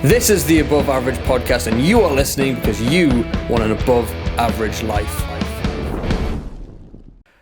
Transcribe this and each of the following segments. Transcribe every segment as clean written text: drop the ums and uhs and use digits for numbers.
This is the Above Average Podcast, and you are listening because you want an above average life.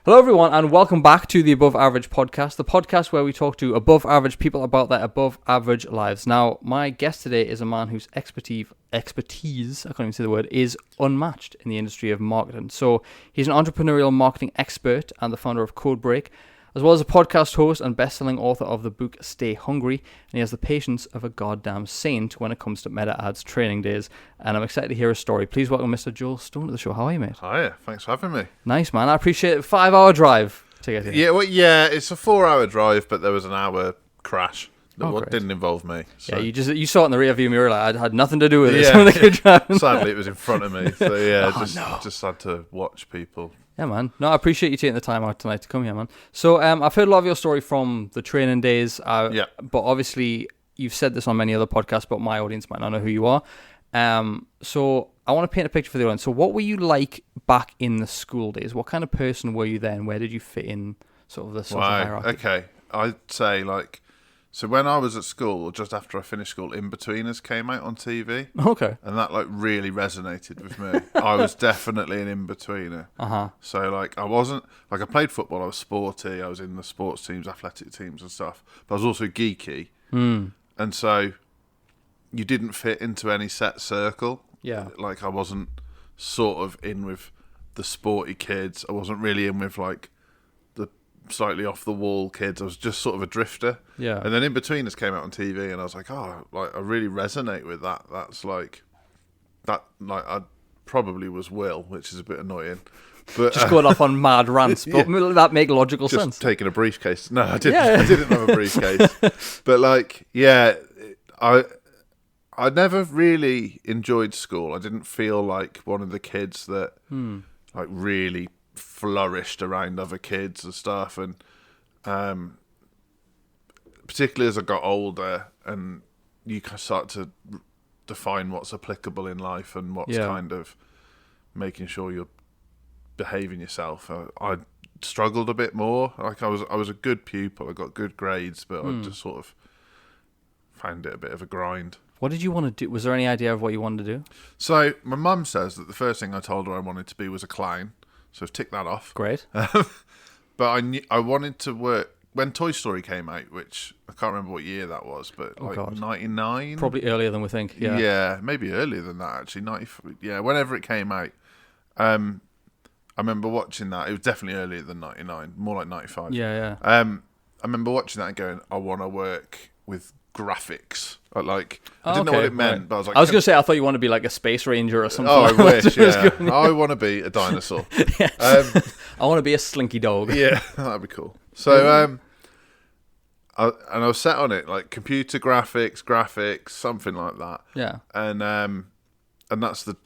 Hello everyone, and welcome back to the Above Average Podcast, the podcast where we talk to above average people about their above average lives. Now, my guest today is a man whose expertise, I can't even say the word, is unmatched in the industry of marketing. So he's an entrepreneurial marketing expert and the founder of Codebreak, as well as a podcast host and best-selling author of the book Stay Hungry, and he has the patience of a goddamn saint when it comes to meta ads training days, and I'm excited to hear his story. Please welcome Mr. Joel Stone to the show. How are you, mate? Hiya, thanks for having me. Nice, man. I appreciate it. 5-hour drive to get here. Yeah, it's a 4-hour drive, but there was an hour crash that Great. didn't involve me. So. Yeah, you saw it in the rear view mirror. Like, I had nothing to do with it. Yeah. Sadly, it was in front of me, so yeah, just had to watch people. Yeah, man. No, I appreciate you taking the time out tonight to come here, man. So I've heard a lot of your story from the training days, but obviously you've said this on many other podcasts, but my audience might not know who you are. So I want to paint a picture for the audience. So what were you like back in the school days? What kind of person were you then? Where did you fit in sort of the social hierarchy? Okay, I'd say so when I was at school, or just after I finished school, In-Betweeners came out on TV. Okay. And that really resonated with me. I was definitely an in-betweener. Uh-huh. So I wasn't, I played football, I was sporty, I was in the sports teams, athletic teams and stuff, but I was also geeky. And so you didn't fit into any set circle. Yeah. I wasn't sort of in with the sporty kids. I wasn't really in with the slightly off the wall kids. I was just sort of a drifter. Yeah. And then In-Betweeners came out on TV, and I was like, I really resonate with that. That's I probably was Will, which is a bit annoying. But just going off on mad rants, but that make logical just sense. Taking a briefcase. No, I didn't. I didn't have a briefcase. But I never really enjoyed school. I didn't feel like one of the kids that really flourished around other kids and stuff, and particularly as I got older and you start to define what's applicable in life and what's kind of making sure you're behaving yourself. I struggled a bit more. I was a good pupil, I got good grades, but I just sort of found it a bit of a grind. What did you want to do? Was there any idea of what you wanted to do? So my mum says that the first thing I told her I wanted to be was a clown. So I've ticked that off. Great. But I wanted to work when Toy Story came out, which I can't remember what year that was, but 99? Probably earlier than we think, yeah. Yeah, maybe earlier than that, actually. Whenever it came out. I remember watching that. It was definitely earlier than 99, more like 95. Yeah. I remember watching that and going, I want to work with graphics. I didn't know what it meant, but I was like... I was going to say, I thought you wanted to be like a space ranger or something. Oh, I wish, yeah. I want to be a dinosaur. I want to be a slinky dog. Yeah, that'd be cool. So, I was set on it, computer graphics, something like that. Yeah. And that's the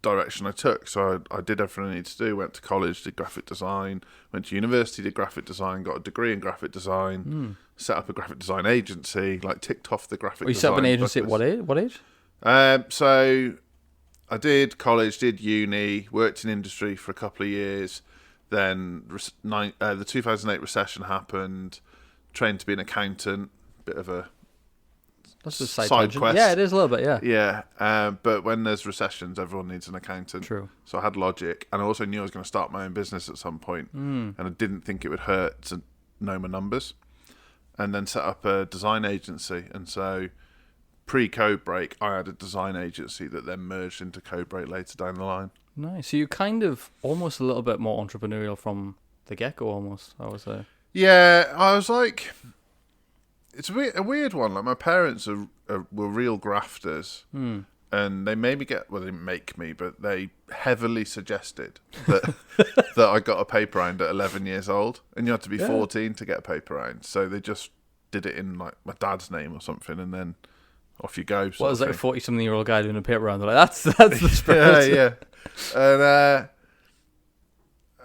direction I took. So I did everything I needed to do. Went to college, did graphic design. Went to university, did graphic design. Got a degree in graphic design. Set up a graphic design agency. Ticked off the graphic design. You set up an agency at what age? So I did college, did uni, worked in industry for a couple of years. Then the 2008 recession happened. Trained to be an accountant. Bit of a That's a side quest. Yeah, it is a little bit, yeah. Yeah, but when there's recessions, everyone needs an accountant. True. So I had logic, and I also knew I was going to start my own business at some point, and I didn't think it would hurt to know my numbers, and then set up a design agency. And so pre-Codebreak, I had a design agency that then merged into Codebreak later down the line. Nice. So you're kind of almost a little bit more entrepreneurial from the get-go, almost, I would say. Yeah, I was like... It's a weird one. My parents were real grafters, and they made me they didn't make me, but they heavily suggested that I got a paper round at 11 years old, and you had to be 14 to get a paper round. So they just did it in my dad's name or something, and then off you go. What was that, a 40-something-year-old guy doing a paper round? They're like, that's the spirit. Yeah.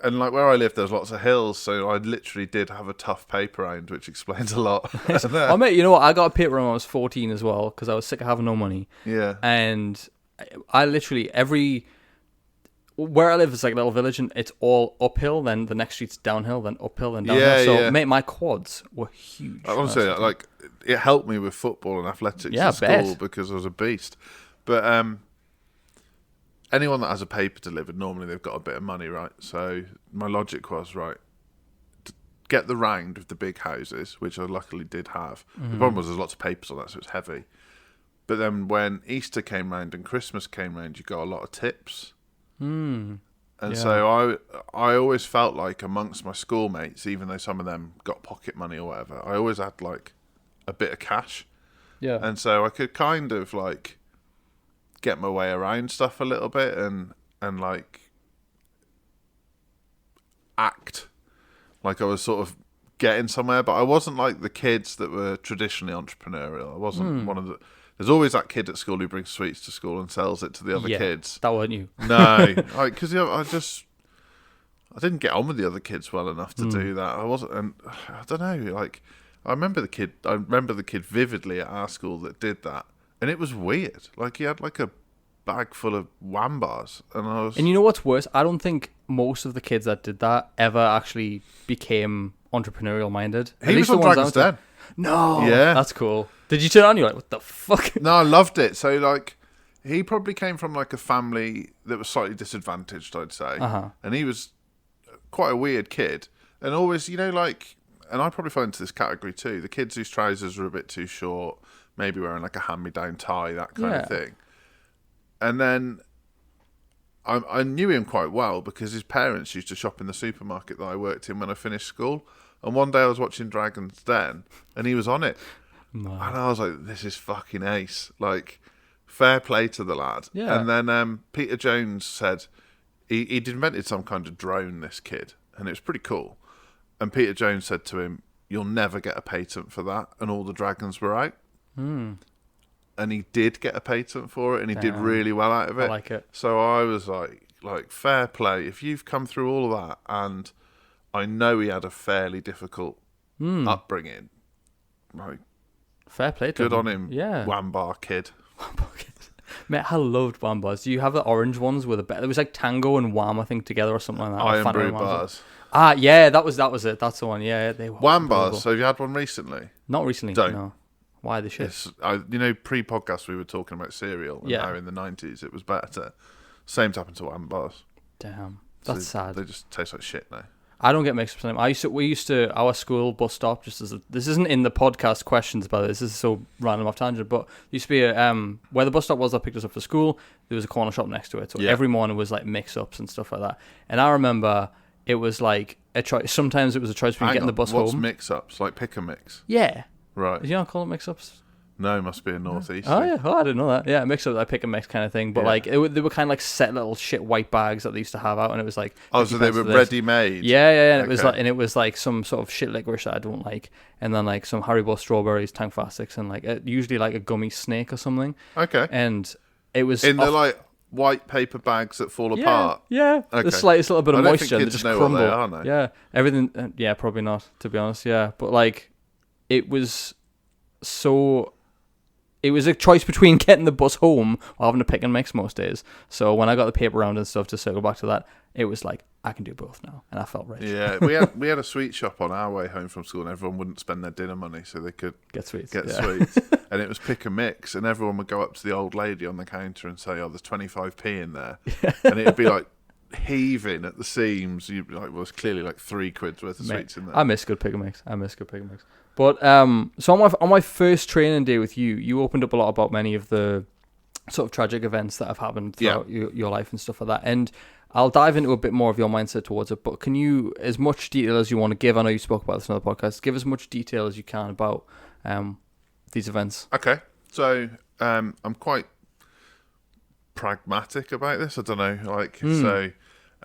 And where I lived, there's lots of hills, so I literally did have a tough paper round, which explains a lot. Oh, mate, you know what? I got a paper round when I was 14 as well, because I was sick of having no money. Yeah. And I literally, where I live is like a little village, and it's all uphill. Then the next street's downhill, then uphill, then downhill. Yeah, so yeah. mate, my quads were huge. Honestly, like it helped me with football and athletics Yeah, at school because I was a beast. But anyone that has a paper delivered, normally they've got a bit of money, right? So my logic was, right, get the round of the big houses, which I luckily did have. The problem was there's lots of papers on that, so it's heavy. But then when Easter came round and Christmas came round, you got a lot of tips. And so I always felt like amongst my schoolmates, even though some of them got pocket money or whatever, I always had like a bit of cash. Yeah. And so I could kind of like get my way around stuff a little bit and like act like I was sort of getting somewhere, but I wasn't like the kids that were traditionally entrepreneurial. I wasn't one of the... There's always that kid at school who brings sweets to school and sells it to the other kids. That weren't you. No, because I didn't get on with the other kids well enough to do that. I wasn't, and I don't know. Like I remember the kid vividly at our school that did that, and it was weird. Like he had like a bag full of wham bars, And you know what's worse? I don't think most of the kids that did that ever actually became entrepreneurial minded. He was on Dragon's Den. No, yeah, that's cool. Did you turn on? You're like, what the fuck? No, I loved it. So like, he probably came from like a family that was slightly disadvantaged, I'd say, and he was quite a weird kid, and always, you know, like, and I probably fall into this category too. The kids whose trousers were a bit too short, maybe wearing like a hand-me-down tie, that kind of thing. And then I knew him quite well because his parents used to shop in the supermarket that I worked in when I finished school. And one day I was watching Dragon's Den, and he was on it. No. And I was like, this is fucking ace. Like, fair play to the lad. Yeah. And then Peter Jones said he'd invented some kind of drone, this kid, and it was pretty cool. And Peter Jones said to him, you'll never get a patent for that. And all the dragons were out. And he did get a patent for it, and he did really well out of it. I like it. So I was like, fair play. If you've come through all of that, and I know he had a fairly difficult upbringing, like, fair play to him. Good on him. Yeah. Wambar kid. Mate, I loved Wham bars. Do you have the orange ones with a bit? There was like Tango and Wham, I think, together or something like that. Iron Brew bars. Ah, yeah, that was it. That's the one. Yeah, they were Wham bars. So have you had one recently? Not recently. Don't. No. Why the shit? You know, pre-podcast we were talking about cereal, and how in the 90s it was better. Same's happened to Wham bars. Damn, that's sad. They just taste like shit now. I don't get mixed up. We used to our school bus stop. This isn't in the podcast questions, by the way. This is so random off tangent. But there used to be where the bus stop was that picked us up for school. There was a corner shop next to it. So every morning was like mix-ups and stuff like that. And I remember it was like a choice. Sometimes it was a choice between getting the bus home. What's mix-ups? Like pick and mix? Yeah. Right. Did you not call it mix-ups? No, it must be a northeast. Oh yeah, I didn't know that. Yeah, mix up, like pick and mix kind of thing. But like they were kind of like set little shit white bags that they used to have out, and it was like so they were ready made. Yeah. And it was like some sort of shit licorice that I don't like, and then like some Haribo strawberries, Tang Fastics, and like usually like a gummy snake or something. Okay. And it was in the like white paper bags that fall apart. Yeah. Okay. The slightest little bit of moisture and they just crumble. What they are, yeah. Everything. Yeah, probably not, to be honest. Yeah, but like it was so. It was a choice between getting the bus home or having to pick and mix most days. So when I got the paper round and stuff, to circle back to that, it was like, I can do both now. And I felt rich. Yeah, we had a sweet shop on our way home from school, and everyone wouldn't spend their dinner money so they could get sweets. Sweets. And it was pick and mix, and everyone would go up to the old lady on the counter and say, oh, there's 25p in there. And it would be like heaving at the seams. You'd be like, well, it's clearly like £3 worth of sweets in there. I miss good pick and mix. But so on my first training day with you, you opened up a lot about many of the sort of tragic events that have happened throughout your life and stuff like that. And I'll dive into a bit more of your mindset towards it. But can you, as much detail as you want to give, I know you spoke about this in another podcast, give as much detail as you can about these events. Okay. So I'm quite pragmatic about this. I don't know. So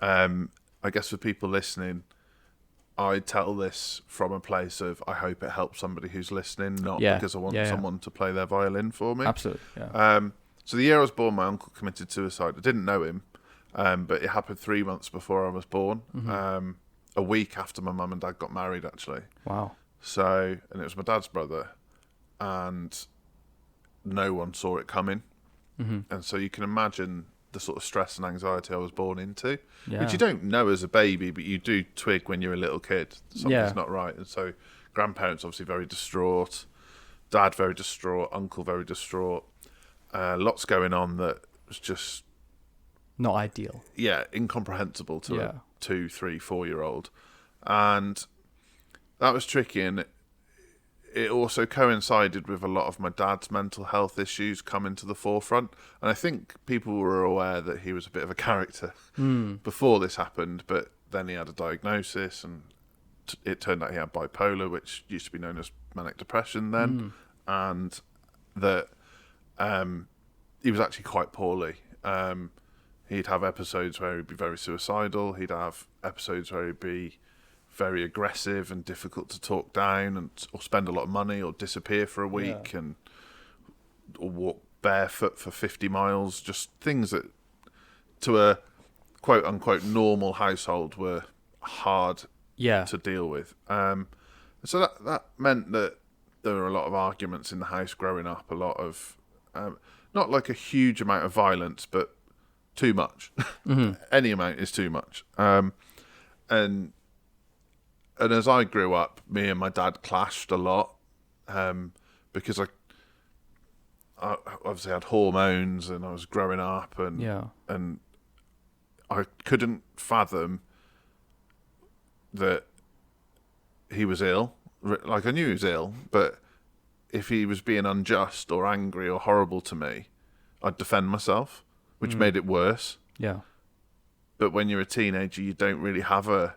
I guess for people listening, I tell this from a place of I hope it helps somebody who's listening, not because I want someone to play their violin for me. Absolutely. Yeah. So the year I was born, my uncle committed suicide. I didn't know him, but it happened 3 months before I was born. Mm-hmm. A week after my mum and dad got married, actually. Wow. So, and it was my dad's brother, and no one saw it coming. Mm-hmm. And so you can imagine the sort of stress and anxiety I was born into, Yeah. which you don't know as a baby, but you do twig when you're a little kid. Something's not right. And so grandparents obviously very distraught, dad very distraught, uncle very distraught. Lots going on that was just... Not ideal. Yeah, incomprehensible to a 2, 3, 4-year-old. And that was tricky, and it also coincided with a lot of my dad's mental health issues coming to the forefront. And I think people were aware that he was a bit of a character before this happened, but then he had a diagnosis, and it turned out he had bipolar, which used to be known as manic depression then, and that he was actually quite poorly. He'd have episodes where he'd be very suicidal. He'd have episodes where he'd be very aggressive and difficult to talk down, or spend a lot of money, or disappear for a week, or walk barefoot for 50 miles. Just things that, to a quote unquote normal household, were hard to deal with. So that meant that there were a lot of arguments in the house growing up. A lot of not like a huge amount of violence, but too much. Any amount is too much. And as I grew up, me and my dad clashed a lot, because I obviously had hormones, and I was growing up, and I couldn't fathom that he was ill. Like, I knew he was ill, but if he was being unjust or angry or horrible to me, I'd defend myself, which made it worse. Yeah. But when you're a teenager, you don't really have a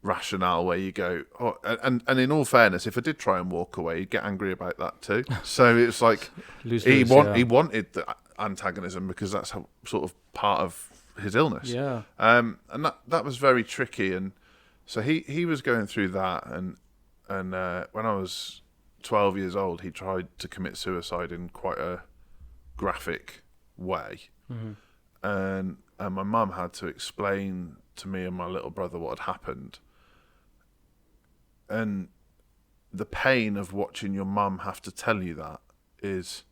rationale where you go, oh, and in all fairness, if I did try and walk away, he'd get angry about that too. So it's like he wanted the antagonism, because that's how, sort of part of his illness. Yeah. And that was very tricky. And so he was going through that, and when I was 12 years old, he tried to commit suicide in quite a graphic way. And my mum had to explain to me and my little brother what had happened. And the pain of watching your mum have to tell you that is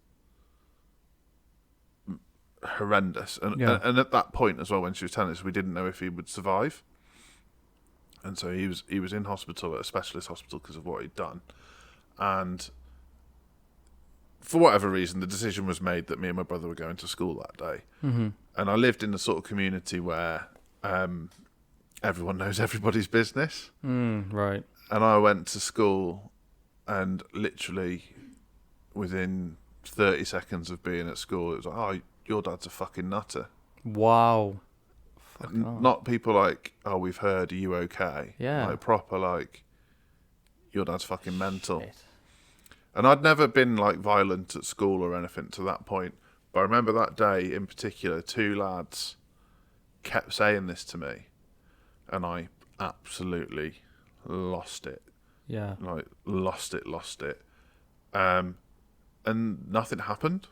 horrendous. And at that point as well, when she was telling us, we didn't know if he would survive. And so he was in hospital, at a specialist hospital, because of what he'd done. And for whatever reason, the decision was made that me and my brother were going to school that day. And I lived in a sort of community where everyone knows everybody's business. Right. And I went to school, and literally within 30 seconds of being at school, it was like, oh, your dad's a fucking nutter. Wow. Not people like, oh, we've heard, are you okay? Yeah. Like proper, like, your dad's fucking mental. Shit. And I'd never been like violent at school or anything to that point. But I remember that day in particular, 2 lads kept saying this to me, and I absolutely lost it. Yeah. Like, lost it. And nothing happened.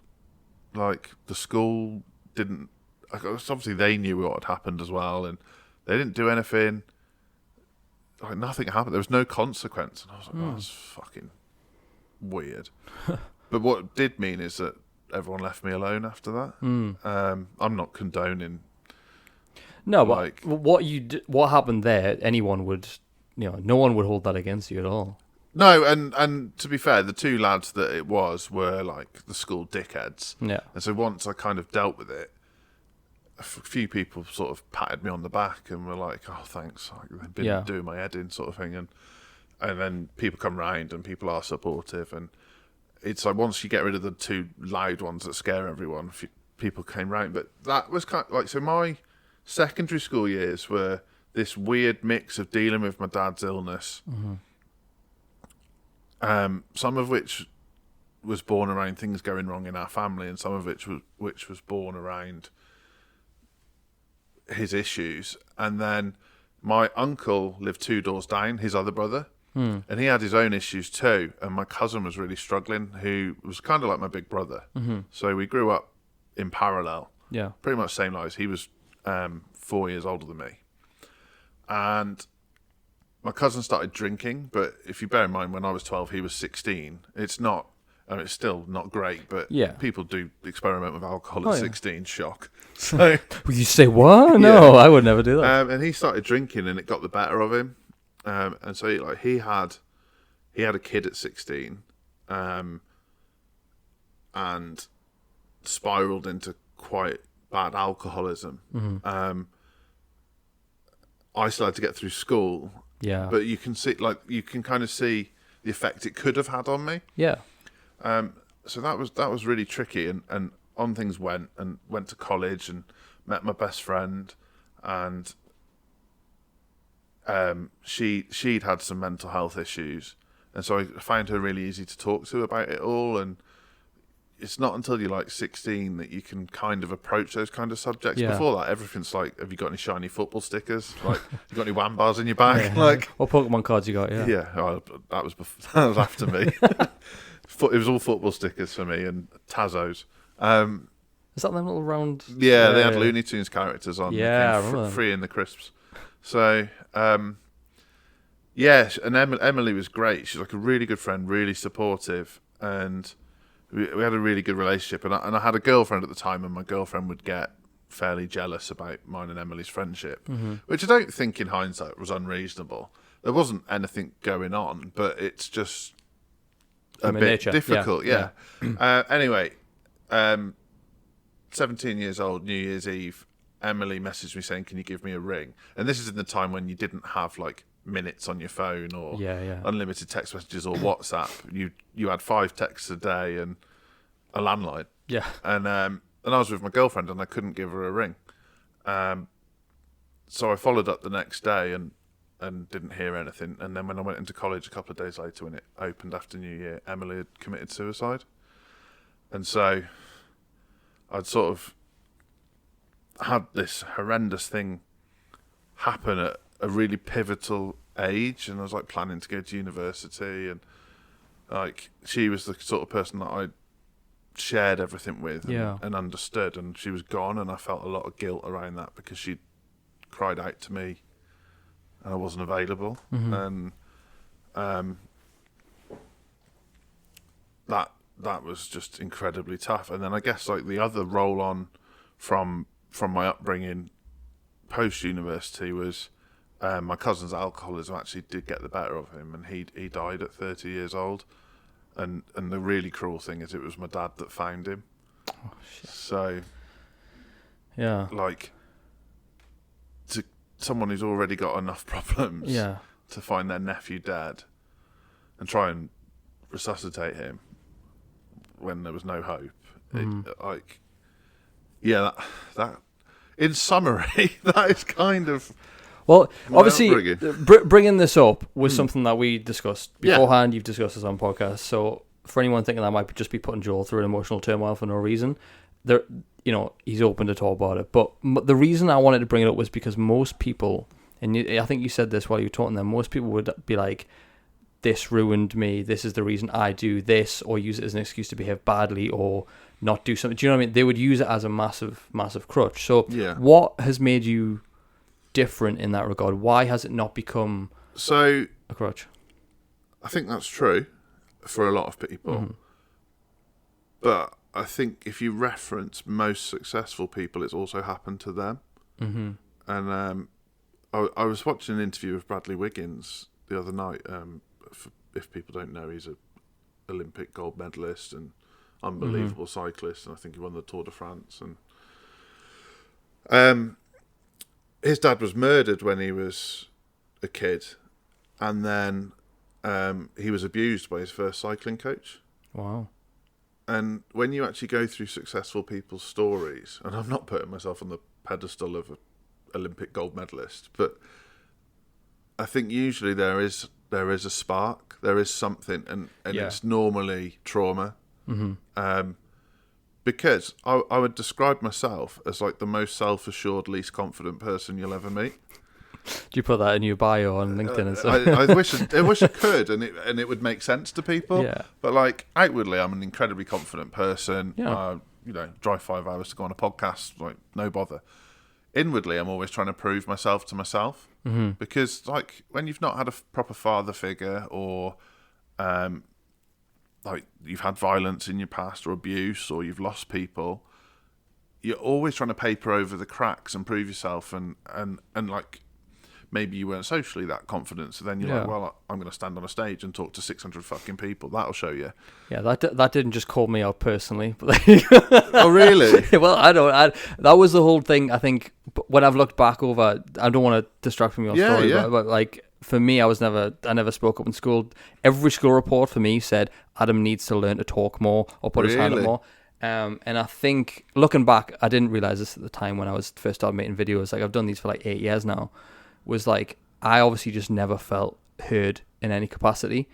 Like, the school didn't... Obviously, they knew what had happened as well, and they didn't do anything. Like, nothing happened. There was no consequence. And I was like, oh, that's fucking weird. But what did mean is that everyone left me alone after that. I'm not condoning. No, but what happened there, anyone would, no one would hold that against you at all. No, and to be fair, the 2 lads that it was were like the school dickheads. Yeah. And so once I kind of dealt with it, a few people sort of patted me on the back and were like, oh, thanks. Like, they've been doing my head in, sort of thing. And then people come round and people are supportive. And it's like, once you get rid of the 2 loud ones that scare everyone, people came round. But that was kind of like, so my secondary school years were this weird mix of dealing with my dad's illness, some of which was born around things going wrong in our family, and some of which was born around his issues. And then my uncle lived 2 doors down, his other brother, and he had his own issues too. And my cousin was really struggling, who was kind of like my big brother. So we grew up in parallel. Yeah. Pretty much same lives. He was 4 years older than me. And my cousin started drinking, but if you bear in mind, when I was 12, he was 16. It's not It's still not great, but Yeah. people do experiment with alcohol Oh, at yeah. 16. Shock. So, Would you say what? No, I would never do that. and he started drinking, and it got the better of him. And so he had a kid at 16, and spiraled into quite bad alcoholism. Mm-hmm. I still had to get through school, Yeah. but you can kind of see the effect it could have had on me. Yeah. So that was really tricky, and on things went to college and met my best friend, and she'd had some mental health issues, and so I found her really easy to talk to about it all. And it's not until you're like 16 that you can kind of approach those kind of subjects. Yeah. Before that, everything's like, have you got any shiny football stickers? Like, you got any Wambars in your bag? Yeah. Like, What Pokemon cards you got? Yeah. yeah, that was after me. It was all football stickers for me and Tazos. Is that them little round? Yeah, they had Looney Tunes characters on. Yeah, I They came remember them. free in the crisps. So, yeah, and Emily was great. She's like a really good friend, really supportive, and we had a really good relationship. And I had a girlfriend at the time, and my girlfriend would get fairly jealous about mine and Emily's friendship, which I don't think in hindsight was unreasonable. There wasn't anything going on, but it's just a bit nature. difficult. Yeah. Anyway, 17 years old, New Year's Eve, Emily messaged me saying, "Can you give me a ring?" And this is in the time when you didn't have like minutes on your phone or unlimited text messages or WhatsApp. You had 5 texts a day and a landline. Yeah. And I was with my girlfriend and I couldn't give her a ring. So I followed up the next day and didn't hear anything. And then when I went into college a couple of days later, when it opened after New Year, Emily had committed suicide. And so I'd sort of had this horrendous thing happen at a really pivotal age, and I was like planning to go to university, and like she was the sort of person that I shared everything with and understood, and she was gone, and I felt a lot of guilt around that because she cried out to me and I wasn't available. And that was just incredibly tough. And then I guess like the other roll on from my upbringing post university was my cousin's alcoholism actually did get the better of him, and he died at 30 years old. And the really cruel thing is it was my dad that found him. Oh, shit. So Yeah. like to someone who's already got enough problems to find their nephew dead and try and resuscitate him when there was no hope. That in summary, that is kind of Well, my obviously, upbringing. bringing this up was something that we discussed Yeah. beforehand. You've discussed this on podcast. So for anyone thinking that might just be putting Joel through an emotional turmoil for no reason, there, he's open to talk about it. But the reason I wanted to bring it up was because most people, and I think you said this while you were talking them, most people would be like, this ruined me, this is the reason I do this, or use it as an excuse to behave badly or not do something. Do you know what I mean? They would use it as a massive, massive crutch. So what has made you different in that regard? Why has it not become a crutch? I think that's true for a lot of people. But I think if you reference most successful people, it's also happened to them. And I was watching an interview with Bradley Wiggins the other night. If people don't know, he's an Olympic gold medalist and unbelievable cyclist, and I think he won the Tour de France. And his dad was murdered when he was a kid, and then he was abused by his first cycling coach. Wow. And when you actually go through successful people's stories, and I'm not putting myself on the pedestal of an Olympic gold medalist, but I think usually there is a spark, there is something, and it's normally trauma. Because I would describe myself as like the most self-assured, least confident person you'll ever meet. Do you put that in your bio on LinkedIn and stuff? I wish I could, and it would make sense to people. Yeah. But like outwardly, I'm an incredibly confident person. Yeah. Drive 5 hours to go on a podcast, like no bother. Inwardly, I'm always trying to prove myself to myself, because like when you've not had a proper father figure, or like you've had violence in your past or abuse or you've lost people, you're always trying to paper over the cracks and prove yourself, and like maybe you weren't socially that confident, so then you're like, well, I'm going to stand on a stage and talk to 600 fucking people. That'll show you. Yeah, that didn't just call me out personally. But oh, really? Well, that was the whole thing. I think when I've looked back over, I don't want to distract from your story, but like for me, I never spoke up in school. Every school report for me said Adam needs to learn to talk more or put his hand up more. And I think looking back, I didn't realize this at the time when I was first started making videos. Like I've done these for like 8 years now. Was like I obviously just never felt heard in any capacity,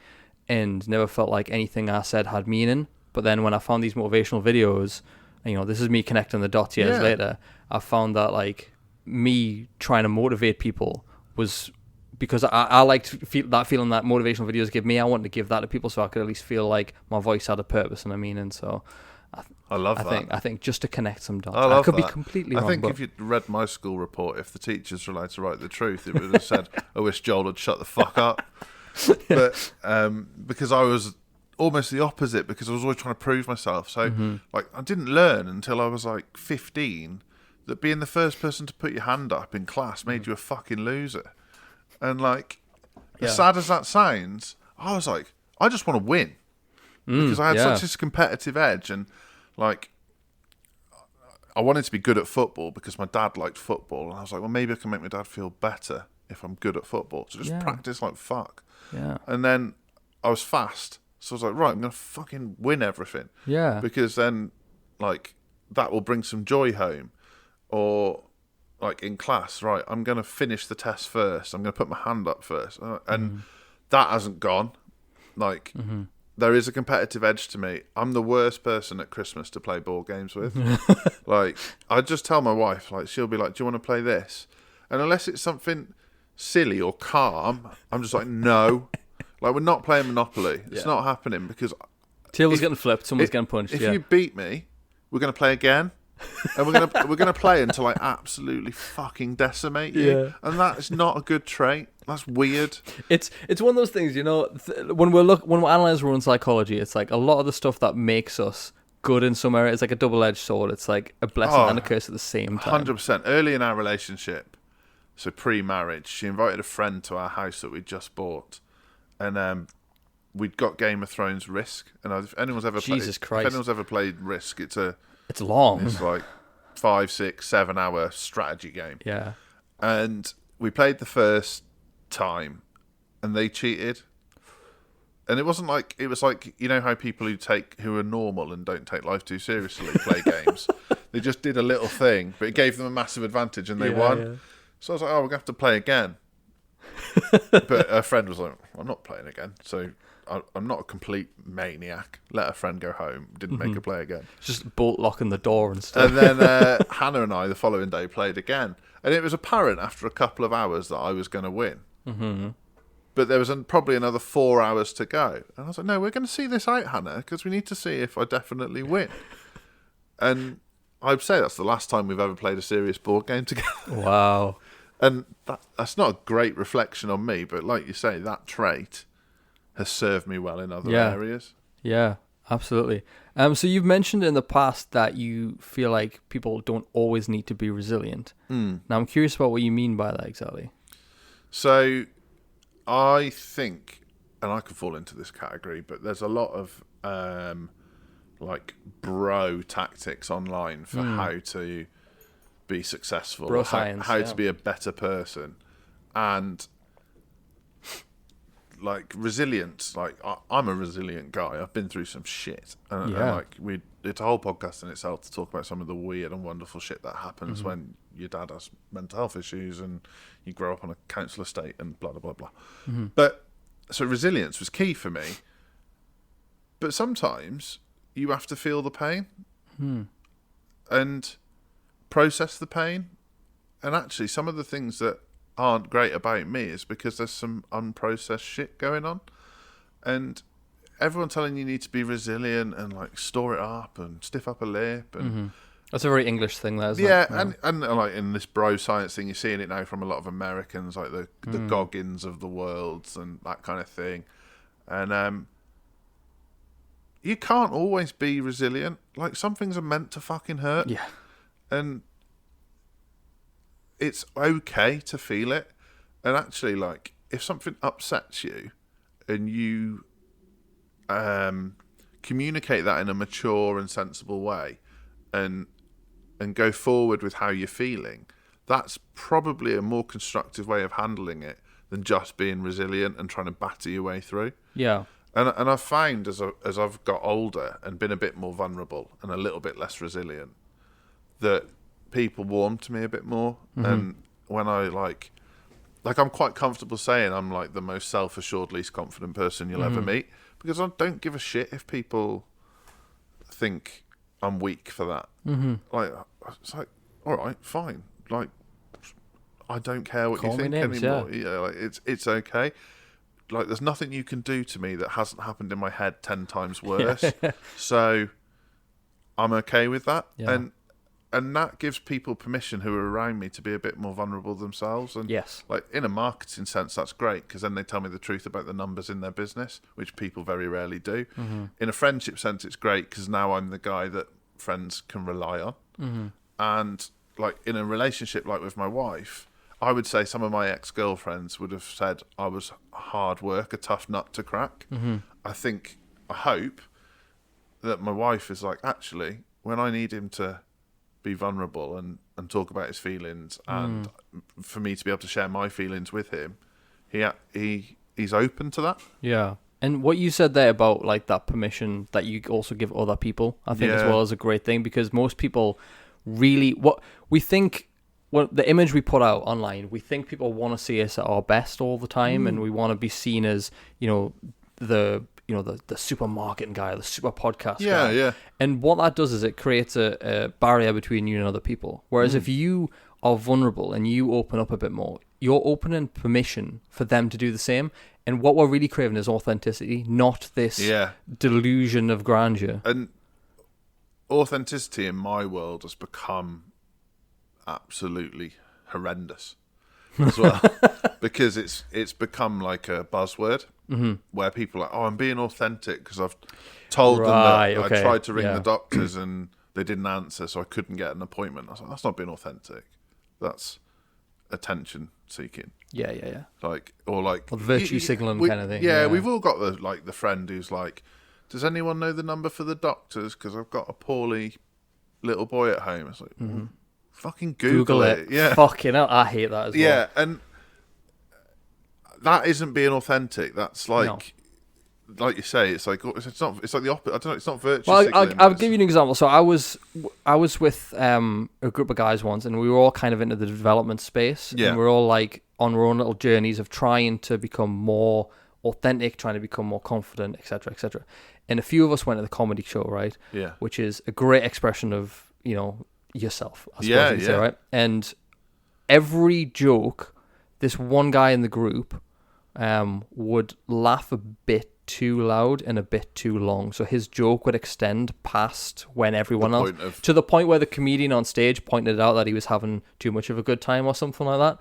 and never felt like anything I said had meaning. But then when I found these motivational videos, and, this is me connecting the dots years later, I found that like me trying to motivate people was because I liked feeling that motivational videos give me. I wanted to give that to people so I could at least feel like my voice had a purpose and a meaning. So I love that. I think just to connect some dots. I could be completely wrong. I think if you'd read my school report, if the teachers were allowed to write the truth, it would have said, I wish Joel had shut the fuck up. But because I was almost the opposite, because I was always trying to prove myself. So like I didn't learn until I was like 15 that being the first person to put your hand up in class made you a fucking loser. And like, as sad as that sounds, I was like, I just want to win. Because I had such this competitive edge, and like I wanted to be good at football because my dad liked football, and I was like, well, maybe I can make my dad feel better if I'm good at football. So just practice like fuck. Yeah. And then I was fast, so I was like, right, I'm gonna fucking win everything. Yeah. Because then like that will bring some joy home. Or like in class, right, I'm gonna finish the test first. I'm gonna put my hand up first, and that hasn't gone. Like. There is a competitive edge to me. I'm the worst person at Christmas to play board games with. Like, I just tell my wife, like, she'll be like, do you want to play this? And unless it's something silly or calm, I'm just like, no. Like, we're not playing Monopoly. It's not happening because... Table's getting flipped, someone's getting punched. If you beat me, we're going to play again. And we're gonna play until I absolutely fucking decimate you, and that is not a good trait. That's weird. It's one of those things, when we're analysing our own psychology, it's like a lot of the stuff that makes us good in some area is like a double-edged sword. It's like a blessing and a curse at the same time. 100%. Early in our relationship, so pre-marriage, she invited a friend to our house that we'd just bought, and we'd got Game of Thrones Risk, and if anyone's ever played Risk, it's long. It's like 5, 6, 7 hour strategy game. Yeah. And we played the first time and they cheated. And it was like, how people who are normal and don't take life too seriously play games. They just did a little thing, but it gave them a massive advantage and they won. Yeah. So I was like, we're going to have to play again. But her friend was like, I'm not playing again. So I'm not a complete maniac. Let a friend go home. Didn't make her play again. Just bolt locking the door and stuff. And then Hannah and I, the following day, played again. And it was apparent after a couple of hours that I was going to win. Mm-hmm. But there was probably another 4 hours to go. And I was like, no, we're going to see this out, Hannah, because we need to see if I definitely win. And I'd say that's the last time we've ever played a serious board game together. Wow. And that's not a great reflection on me, but like you say, that trait has served me well in other areas. Yeah, absolutely. So you've mentioned in the past that you feel like people don't always need to be resilient. Now I'm curious about what you mean by that exactly. So I think, and I could fall into this category, but there's a lot of like bro tactics online for how to be successful, bro science, how to be a better person, and like resilience. Like I'm a resilient guy. I've been through some shit, and like it's a whole podcast in itself to talk about some of the weird and wonderful shit that happens when your dad has mental health issues and you grow up on a council estate and blah blah blah blah. But so resilience was key for me. But sometimes you have to feel the pain and process the pain. And actually, some of the things that aren't great about me is because there's some unprocessed shit going on. And everyone telling you need to be resilient and like store it up and stiff up a lip. And that's a very English thing, that, isn't it? Yeah, and like in this bro science thing, you're seeing it now from a lot of Americans, like the Goggins of the world and that kind of thing. And you can't always be resilient. Like, some things are meant to fucking hurt. Yeah. And it's okay to feel it. And actually, like, if something upsets you and you communicate that in a mature and sensible way and go forward with how you're feeling, that's probably a more constructive way of handling it than just being resilient and trying to batter your way through. Yeah. And I've found as I've got older and been a bit more vulnerable and a little bit less resilient, that people warm to me a bit more. Mm-hmm. And when I like I'm quite comfortable saying I'm like the most self-assured, least confident person you'll ever meet, because I don't give a shit if people think I'm weak for that. Mm-hmm. Like, it's like, all right, fine. Like, I don't care what you think anymore. Yeah, like, it's okay. Like, there's nothing you can do to me that hasn't happened in my head 10 times worse. So I'm okay with that. Yeah. And that gives people permission who are around me to be a bit more vulnerable themselves. And yes, like, in a marketing sense, that's great, because then they tell me the truth about the numbers in their business, which people very rarely do. Mm-hmm. In a friendship sense, it's great, because now I'm the guy that friends can rely on. Mm-hmm. And like, in a relationship, like with my wife, I would say some of my ex-girlfriends would have said I was hard work, a tough nut to crack. Mm-hmm. I hope that my wife is like, actually, when I need him to be vulnerable and talk about his feelings, and for me to be able to share my feelings with him, he's open to that. Yeah. And what you said there about like that permission that you also give other people, I think as well, is a great thing, because most people really, the image we put out online, we think people want to see us at our best all the time, and we want to be seen as, the supermarket guy, the super podcast guy. Yeah. And what that does is it creates a barrier between you and other people. Whereas if you are vulnerable and you open up a bit more, you're opening permission for them to do the same. And what we're really craving is authenticity, not this delusion of grandeur. And authenticity in my world has become absolutely horrendous as well, because it's become like a buzzword, where people are like, oh, I'm being authentic because I've told them that I tried to ring the doctors and they didn't answer, so I couldn't get an appointment. I was like, that's not being authentic. That's attention seeking. Yeah. Like, or virtue signaling kind of thing. Yeah, we've all got the friend who's like, does anyone know the number for the doctors? Because I've got a poorly little boy at home. It's like, fucking Google it. Yeah. Fucking hell, I hate that as well. Yeah, and that isn't being authentic. That's like you say, it's like the opposite. I don't know. It's not virtue signaling. I'll give you an example. So I was with a group of guys once, and we were all kind of into the development space. Yeah. And we were all like on our own little journeys of trying to become more authentic, trying to become more confident, etc., etc. And a few of us went to the comedy show, right? Yeah. Which is a great expression of yourself, I suppose you could say, right? And every joke, this one guy in the group would laugh a bit too loud and a bit too long, so his joke would extend past when everyone else, to the point where the comedian on stage pointed out that he was having too much of a good time or something like that.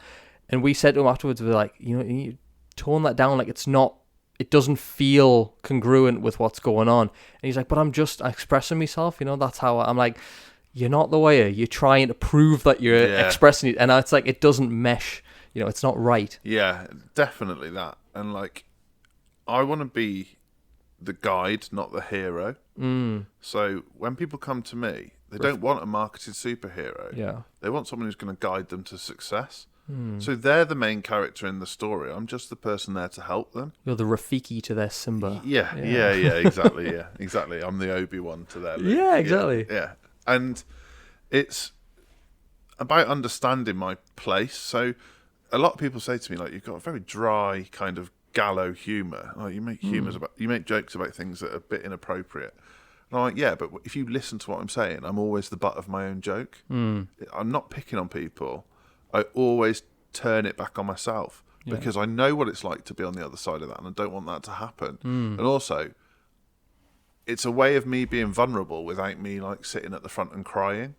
And we said to him afterwards, we're like, you need to tone that down, like it doesn't feel congruent with what's going on. And he's like, but I'm just expressing myself, that's how I'm like, you're not the way you're trying to prove that you're expressing it, and it's like it doesn't mesh, it's not right. Yeah, definitely that. And like, I want to be the guide, not the hero. So when people come to me, they don't want a marketed superhero. Yeah, they want someone who's going to guide them to success. So they're the main character in the story. I'm just the person there to help them. You're the Rafiki to their Simba. Yeah, exactly. Yeah, exactly. I'm the Obi-Wan to their Luke. Yeah, exactly. Yeah. And it's about understanding my place. So a lot of people say to me, like, you've got a very dry kind of gallow humour. Like, you make jokes about things that are a bit inappropriate. And I'm like, yeah, but if you listen to what I'm saying, I'm always the butt of my own joke. I'm not picking on people. I always turn it back on myself, because I know what it's like to be on the other side of that, and I don't want that to happen. And also, it's a way of me being vulnerable without me like sitting at the front and crying.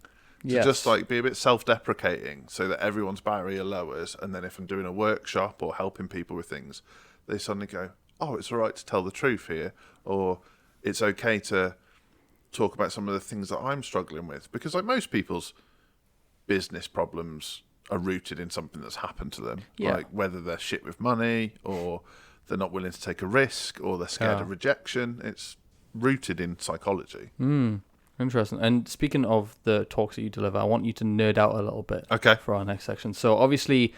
To just like be a bit self-deprecating, so that everyone's barrier lowers, and then if I'm doing a workshop or helping people with things, they suddenly go, oh, it's all right to tell the truth here. Or it's okay to talk about some of the things that I'm struggling with, because like most people's business problems are rooted in something that's happened to them, like whether they're shit with money or they're not willing to take a risk or they're scared of rejection. It's rooted in psychology. Interesting. And speaking of the talks that you deliver, I want you to nerd out a little bit for our next section. So obviously,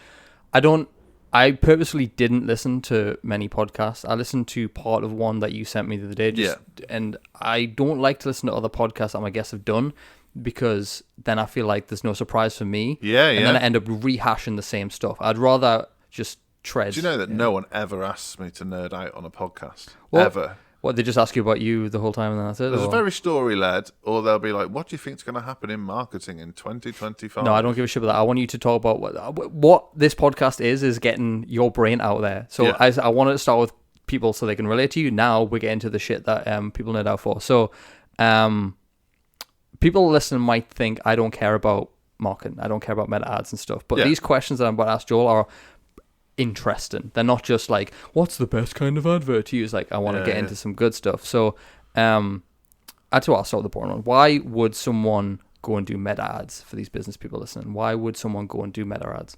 I purposely didn't listen to many podcasts. I listened to part of one that you sent me the other day. And I don't like to listen to other podcasts that my guests have done, because then I feel like there's no surprise for me. And then I end up rehashing the same stuff. I'd rather just tread. Do you know that no one ever asks me to nerd out on a podcast? Ever. What, they just ask you about you the whole time and then that's it? There's a very story-led, or they'll be like, what do you think is going to happen in marketing in 2025? No, I don't give a shit about that. I want you to talk about what this podcast is getting your brain out there. So I wanted to start with people so they can relate to you. Now we're getting to the shit that people nerd out for. So people listening might think I don't care about marketing. I don't care about meta ads and stuff. But these questions that I'm about to ask Joel are interesting. They're not just like, what's the best kind of advert to use? Like, I want to get into some good stuff. So I'll start with the boring one. Why would someone go and do meta ads for these business people listening? Why would someone go and do meta ads?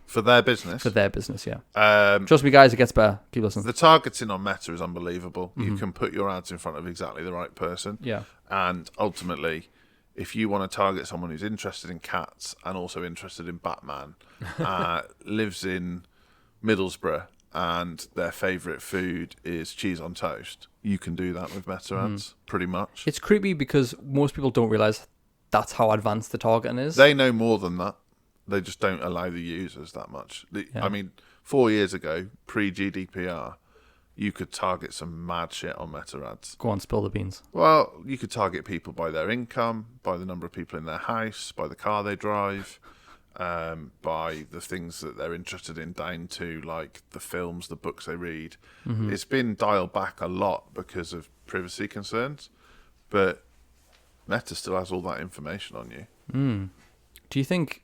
For their business? For their business, yeah. Trust me, guys, it gets better. Keep listening. The targeting on Meta is unbelievable. You can put your ads in front of exactly the right person. Yeah. And ultimately, if you want to target someone who's interested in cats and also interested in Batman, lives in Middlesbrough, and their favourite food is cheese on toast, you can do that with Meta ads, pretty much. It's creepy because most people don't realise that's how advanced the targeting is. They know more than that. They just don't allow the users that much. I mean, 4 years ago, pre-GDPR, you could target some mad shit on Meta ads. Go on, spill the beans. Well, you could target people by their income, by the number of people in their house, by the car they drive, by the things that they're interested in, down to like the films, the books they read. It's been dialed back a lot because of privacy concerns, but Meta still has all that information on you. Do you think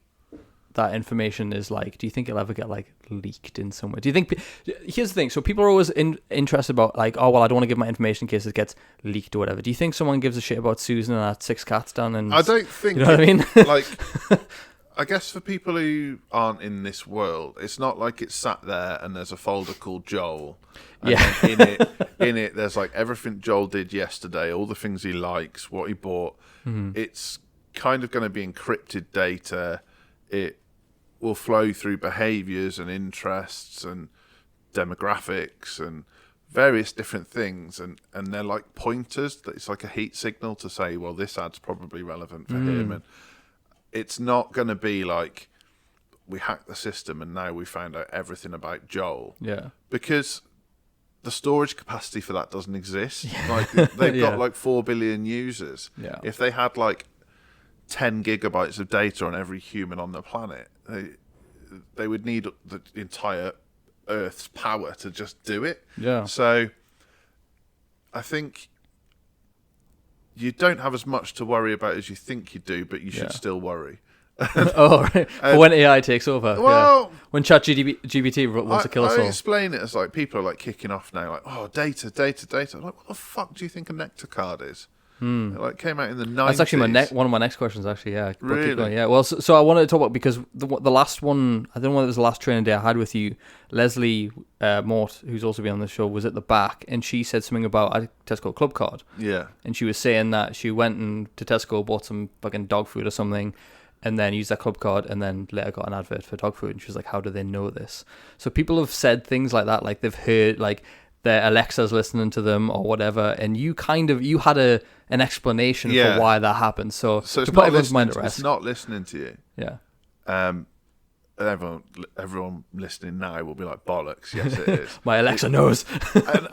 that information is like, do you think it'll ever get like leaked in somewhere? Do you think, here's the thing, so people are always interested about like, oh well, I don't want to give my information in case it gets leaked or whatever. Do you think someone gives a shit about Susan and her 6 cats down? And I don't think, you know what I mean? Like, I guess for people who aren't in this world, it's not like it's sat there and there's a folder called Joel. And then in it, there's like everything Joel did yesterday, all the things he likes, what he bought. It's kind of going to be encrypted data. It will flow through behaviors and interests and demographics and various different things. And they're like pointers. It's like a heat signal to say, well, this ad's probably relevant for him. And it's not going to be like we hacked the system and now we found out everything about Joel. Yeah. Because the storage capacity for that doesn't exist. Like they've got like 4 billion users. Yeah. If they had like 10 gigabytes of data on every human on the planet, they would need the entire Earth's power to just do it. Yeah. So I think you don't have as much to worry about as you think you do, but you should still worry. Oh, right. For when AI takes over. Well, when ChatGPT wants to kill us all. I explain it as like people are like kicking off now, like, oh, data. I'm like, what the fuck do you think a Nectar card is? It like came out in the 90s. That's actually one of my next questions, actually. Yeah. Really? Yeah. Well, so I wanted to talk about, because the last one, I don't know whether it was the last training day I had with you, Leslie Mort, who's also been on the show, was at the back, and she said something about a Tesco Club card. Yeah. And she was saying that she went to Tesco, bought some fucking dog food or something, and then used that club card, and then later got an advert for dog food. And she was like, how do they know this? So people have said things like that, like they've heard, like their Alexa's listening to them or whatever, and you had an explanation for why that happened. So it's to not put everyone's mind at rest. It's not listening to you. Yeah. And everyone listening now will be like, bollocks. Yes, it is. My Alexa knows.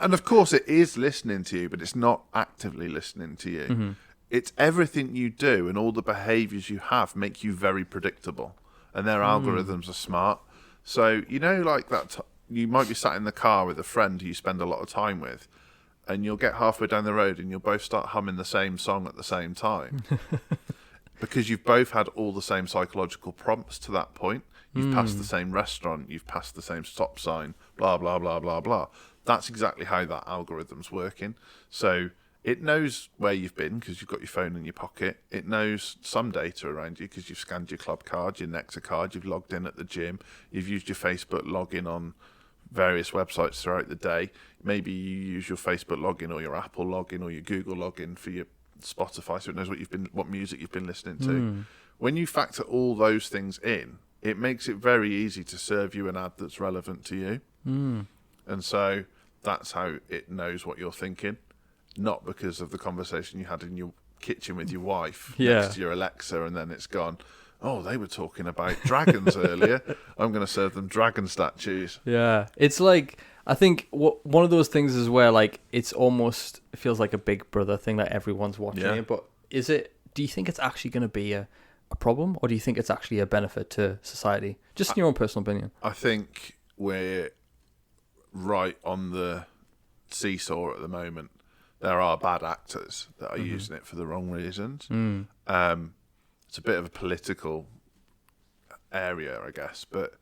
and of course it is listening to you, but it's not actively listening to you. It's everything you do and all the behaviors you have make you very predictable, and their algorithms are smart. So, you know, like that, you might be sat in the car with a friend who you spend a lot of time with, and you'll get halfway down the road and you'll both start humming the same song at the same time. Because you've both had all the same psychological prompts to that point. You've passed the same restaurant, you've passed the same stop sign, blah, blah, blah, blah, blah. That's exactly how that algorithm's working. So It knows where you've been because you've got your phone in your pocket. It knows some data around you because you've scanned your club card, your Nectar card, you've logged in at the gym, you've used your Facebook login on various websites throughout the day. Maybe you use your Facebook login or your Apple login or your Google login for your Spotify, so it knows what music you've been listening to. When you factor all those things in, it makes it very easy to serve you an ad that's relevant to you. And so that's how it knows what you're thinking. Not because of the conversation you had in your kitchen with your wife next to your Alexa, and then it's gone, oh, they were talking about dragons earlier. I'm going to serve them dragon statues. Yeah. It's like, I think one of those things is where like it feels like a Big Brother thing that everyone's watching it. But do you think it's actually going to be a problem, or do you think it's actually a benefit to society? Just in your own personal opinion. I think we're right on the seesaw at the moment. There are bad actors that are using it for the wrong reasons. It's a bit of a political area, I guess, but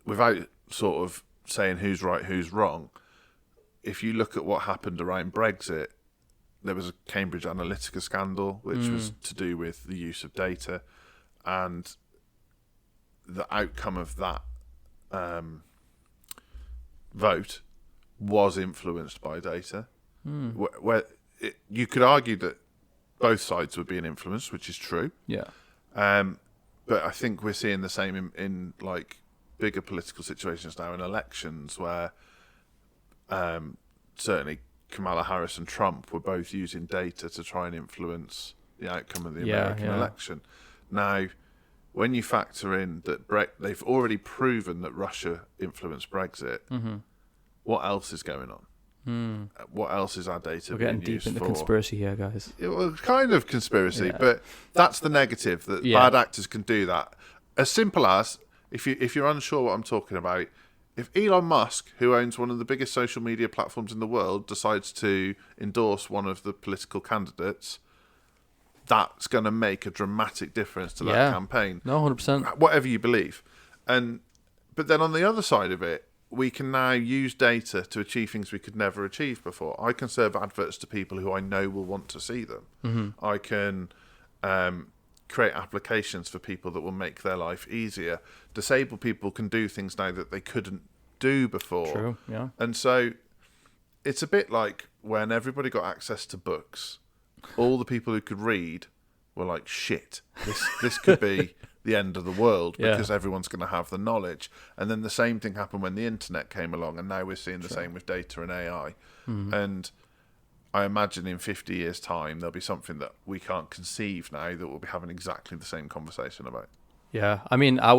without sort of saying who's right, who's wrong, if you look at what happened around Brexit, there was a Cambridge Analytica scandal, which was to do with the use of data, and the outcome of that vote was influenced by data. Where you could argue that both sides were being influenced, which is true. Yeah. But I think we're seeing the same in like bigger political situations now, in elections, where certainly Kamala Harris and Trump were both using data to try and influence the outcome of the American election. Now, when you factor in that they've already proven that Russia influenced Brexit, what else is going on? What else is our data We're being getting used deep into for? conspiracy here, guys. It was kind of conspiracy, but that's the negative, that bad actors can do that. As simple as, if you're unsure what I'm talking about, if Elon Musk, who owns one of the biggest social media platforms in the world, decides to endorse one of the political candidates, that's going to make a dramatic difference to that campaign. No, 100%. Whatever you believe. But then on the other side of it, we can now use data to achieve things we could never achieve before. I can serve adverts to people who I know will want to see them. I can create applications for people that will make their life easier. Disabled people can do things now that they couldn't do before. True, yeah. And so it's a bit like when everybody got access to books, all the people who could read were like, shit, this could be the end of the world because everyone's going to have the knowledge. And then the same thing happened when the internet came along, and now we're seeing the same with data and AI. And I imagine in 50 years' time, there'll be something that we can't conceive now that we'll be having exactly the same conversation about. Yeah, I mean, I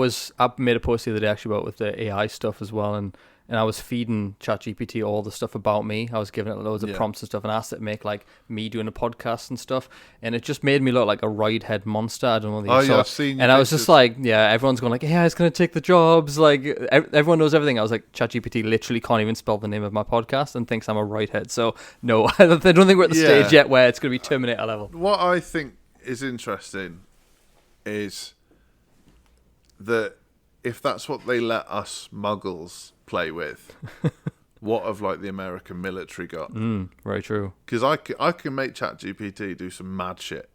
made a post the other day actually about with the AI stuff as well, and I was feeding ChatGPT all the stuff about me. I was giving it loads of prompts and stuff, and asked it to make like me doing a podcast and stuff, and it just made me look like a ride-head monster. I don't know. I've seen. And I was just like, everyone's going like, yeah, it's going to take the jobs. Like everyone knows everything. I was like, ChatGPT literally can't even spell the name of my podcast and thinks I'm a ride-head. So no, I don't think we're at the stage yet where it's going to be Terminator level. What I think is interesting is that if that's what they let us muggles play with, what have like the American military got? Very true. Because I can make ChatGPT do some mad shit.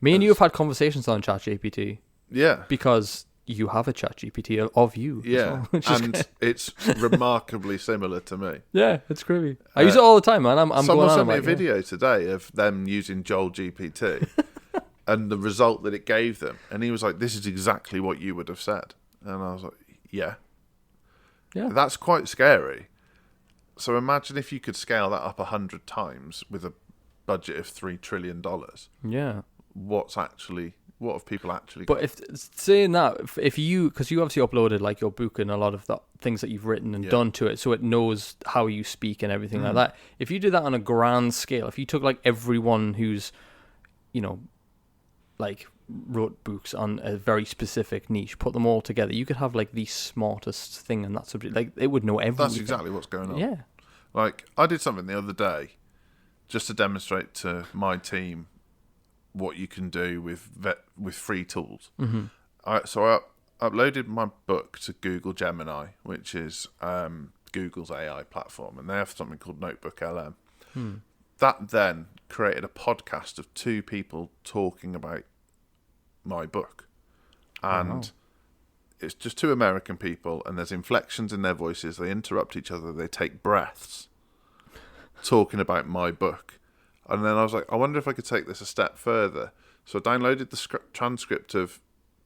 Me and you have had conversations on ChatGPT. Yeah. Because you have a ChatGPT of you. Yeah. Well, and it's remarkably similar to me. Yeah, it's creepy. I use it all the time, man. I'm someone going on. Sent me a video today of them using Joel GPT and the result that it gave them. And he was like, this is exactly what you would have said. And I was like, yeah. That's quite scary. So imagine if you could scale that up 100 times with a budget of $3 trillion. Yeah. What have people actually got? But if saying that, if you, because you obviously uploaded like your book and a lot of the things that you've written and done to it, so it knows how you speak and everything like that. If you did that on a grand scale, if you took like everyone who's, like wrote books on a very specific niche, put them all together, you could have like the smartest thing in that subject. Like it would know everything. That's exactly what's going on. Yeah. Like I did something the other day just to demonstrate to my team what you can do with free tools. So I uploaded my book to Google Gemini, which is Google's AI platform, and they have something called Notebook LM. That then created a podcast of two people talking about my book. And it's just two American people, and there's inflections in their voices. They interrupt each other. They take breaths talking about my book. And then I was like, I wonder if I could take this a step further. So I downloaded the transcript of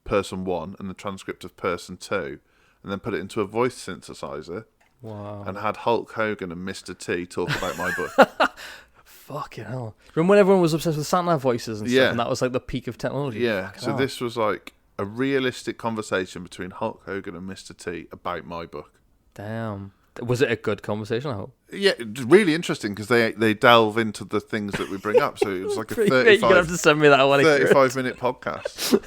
person 1 and the transcript of person 2, and then put it into a voice synthesizer. Wow. And had Hulk Hogan and Mr. T talk about my book. Fucking hell. Remember when everyone was obsessed with sat-nav voices and stuff, Yeah. and that was like the peak of technology? Yeah, Fucking so hell. this was like a realistic conversation between Hulk Hogan and Mr. T about my book. Damn. Was it a good conversation, I hope? Yeah, it's really interesting because they delve into the things that we bring up. So it was like a You're going to have to send me that. I want to hear it. 35-minute podcast.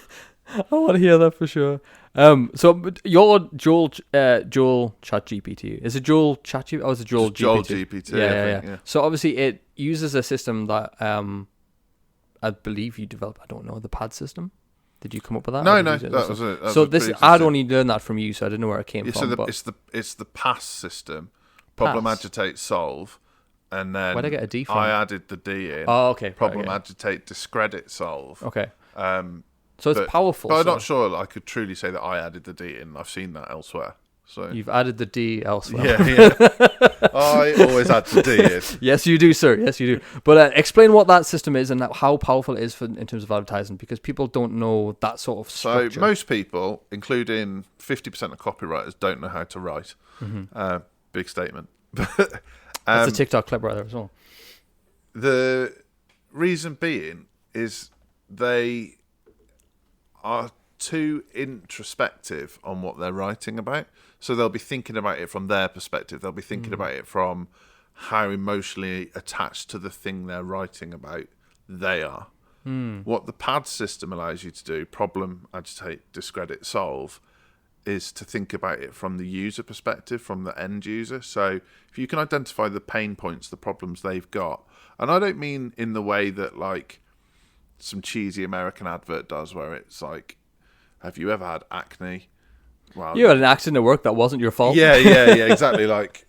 I want to hear that for sure. So your Joel ChatGPT, is it Joel ChatGPT or is it Joel Just Joel GPT? GPT, Yeah, I think. So obviously it uses a system that I believe you developed. I don't know, the pad system. Did you come up with that? No, that was it. So this, I'd only learned that from you, so I didn't know where it came from. So but it's the pass system. Problem, Pass? agitate, solve, and then Where'd I get a D from? I added the D in. Oh, okay. Problem, right, okay. agitate, discredit, solve. Okay. But So it's powerful. But I'm so not sure I could truly say that I added the D in. I've seen that elsewhere. So You've added the D elsewhere. yeah. I always add the D in. Yes, you do, sir. Yes, you do. But explain what that system is and how powerful it is in terms of advertising, because people don't know that sort of structure. So most people, including 50% of copywriters, don't know how to write. Big statement. That's a TikTok clip right there as well. The reason being is they are too introspective on what they're writing about. So they'll be thinking about it from their perspective. They'll be thinking about it from how emotionally attached to the thing they're writing about they are. What the PAD system allows you to do, problem, agitate, discredit, solve, is to think about it from the user perspective, from the end user. So if you can identify the pain points, the problems they've got, and I don't mean in the way that like some cheesy American advert does, where it's like, have you ever had acne? Well, You had an accident at work that wasn't your fault. yeah, exactly. Like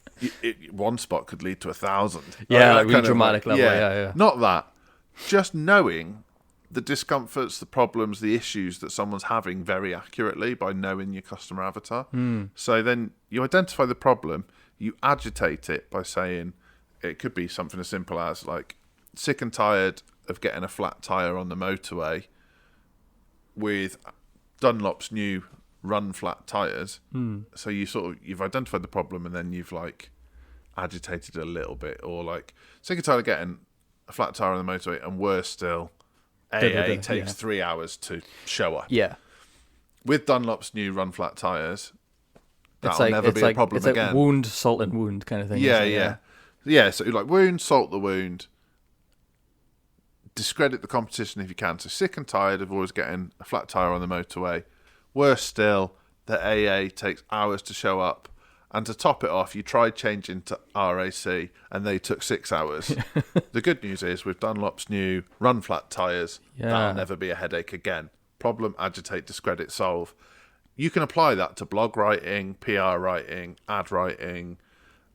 one spot could lead to 1,000. Yeah, that really kind of dramatic level. Yeah. Not that. Just knowing the discomforts, the problems, the issues that someone's having very accurately by knowing your customer avatar. So then you identify the problem, you agitate it by saying, it could be something as simple as like, sick and tired of getting a flat tyre on the motorway with Dunlop's new run flat tyres. So you've identified the problem and then you've like agitated it a little bit, or like sick and tired of getting a flat tyre on the motorway, and worse still, AA takes 3 hours to show up. Yeah. With Dunlop's new run flat tyres, It's that'll never be a problem it's again. like wound, salt, and wound kind of thing. Yeah, isn't it? yeah. So like wound, salt the wound, discredit the competition if you can. So sick and tired of always getting a flat tyre on the motorway. Worse still, the AA takes hours to show up. And to top it off, you tried changing to RAC and they took 6 hours. The good news is with Dunlop's new run flat tyres, that'll never be a headache again. Problem, agitate, discredit, solve. You can apply that to blog writing, PR writing, ad writing,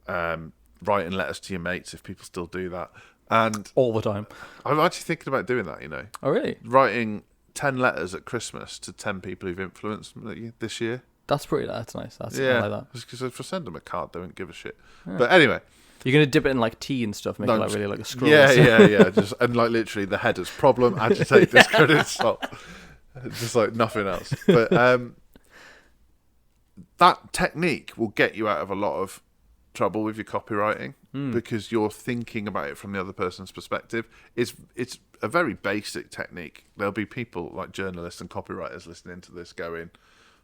writing letters to your mates if people still do that. And All the time. I'm actually thinking about doing that, you know. Oh, really? Writing 10 letters at Christmas to 10 people who've influenced me this year. That's nice. I like that. Because if I send them a card, they won't give a shit. Yeah. But anyway. You're going to dip it in like tea and stuff, make it like really like a scroll. Yeah. Just, and like literally the headers, problem, agitate, discredit, stop. Just like nothing else. But that technique will get you out of a lot of trouble with your copywriting because you're thinking about it from the other person's perspective. It's a very basic technique. There'll be people like journalists and copywriters listening to this going,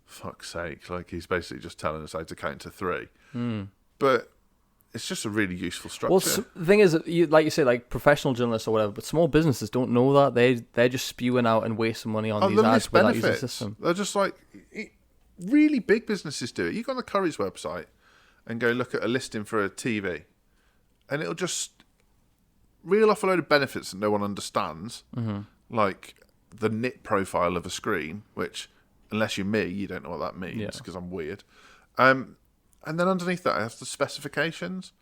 fuck's sake, like he's basically just telling us how to count to 3. But it's just a really useful structure. Well, the thing is, like you say, like professional journalists or whatever, but small businesses don't know that. They're just spewing out and wasting money on these ads without using the system. They're just like, really big businesses do it. You go on the Curry's website and go look at a listing for a TV, and it'll just reel off a load of benefits that no one understands, like the nit profile of a screen, which, unless you're me, you don't know what that means because I'm weird. And then underneath that, it has the specifications,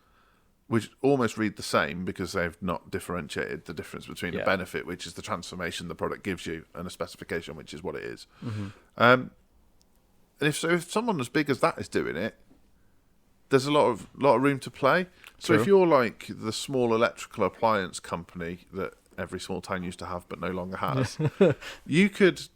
which almost read the same because they've not differentiated the difference between a benefit, which is the transformation the product gives you, and a specification, which is what it is. And if someone as big as that is doing it, there's a lot of room to play. So True. if you're like the small electrical appliance company that every small town used to have but no longer has, you could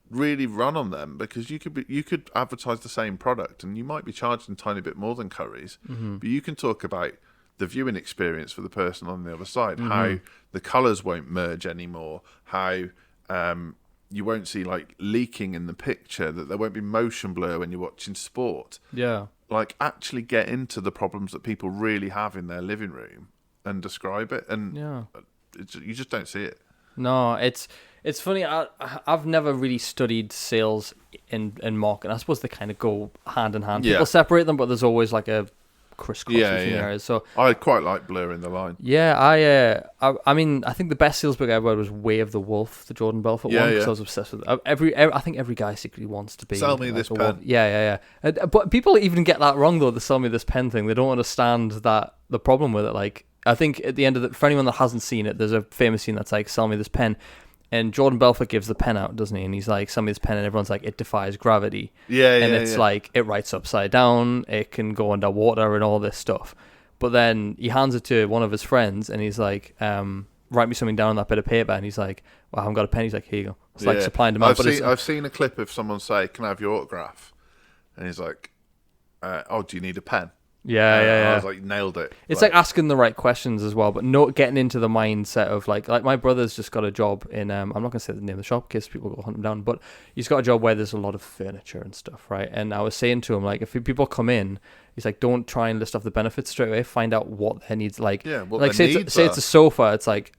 really run on them, because you could advertise the same product and you might be charging a tiny bit more than Curry's, but you can talk about the viewing experience for the person on the other side, how the colours won't merge anymore, how you won't see like leaking in the picture, that there won't be motion blur when you're watching sport. Yeah. Like, actually get into the problems that people really have in their living room and describe it, and you just don't see it. No, it's funny. I've never really studied sales in marketing. I suppose they kind of go hand in hand. People separate them, but there's always like a crisscross between the areas. So I quite like blurring the line. Yeah, I mean, I think the best sales book I ever read was Way of the Wolf, the Jordan Belfort one, because I was obsessed with it. I think every guy secretly wants to be. Sell me like this pen. Wolf. Yeah. But people even get that wrong though. The sell me this pen thing. They don't understand that the problem with it. Like, I think at the end of it, for anyone that hasn't seen it, there's a famous scene that's like, sell me this pen. And Jordan Belfort gives the pen out, doesn't he? And he's like, sell me this pen, and everyone's like, it defies gravity. And it's like, it writes upside down, it can go underwater and all this stuff. But then he hands it to one of his friends, and he's like, write me something down on that bit of paper. And he's like, well, I haven't got a pen. He's like, here you go. It's like supply and demand. I've seen a clip of someone say, can I have your autograph? And he's like, oh, do you need a pen? Yeah. I was like, nailed it. It's like asking the right questions as well, but not getting into the mindset of like my brother's just got a job in, I'm not going to say the name of the shop in case people go hunt him down, but he's got a job where there's a lot of furniture and stuff, right? And I was saying to him, like, if people come in, he's like, don't try and list off the benefits straight away, find out what their needs, like, say it's a sofa, it's like,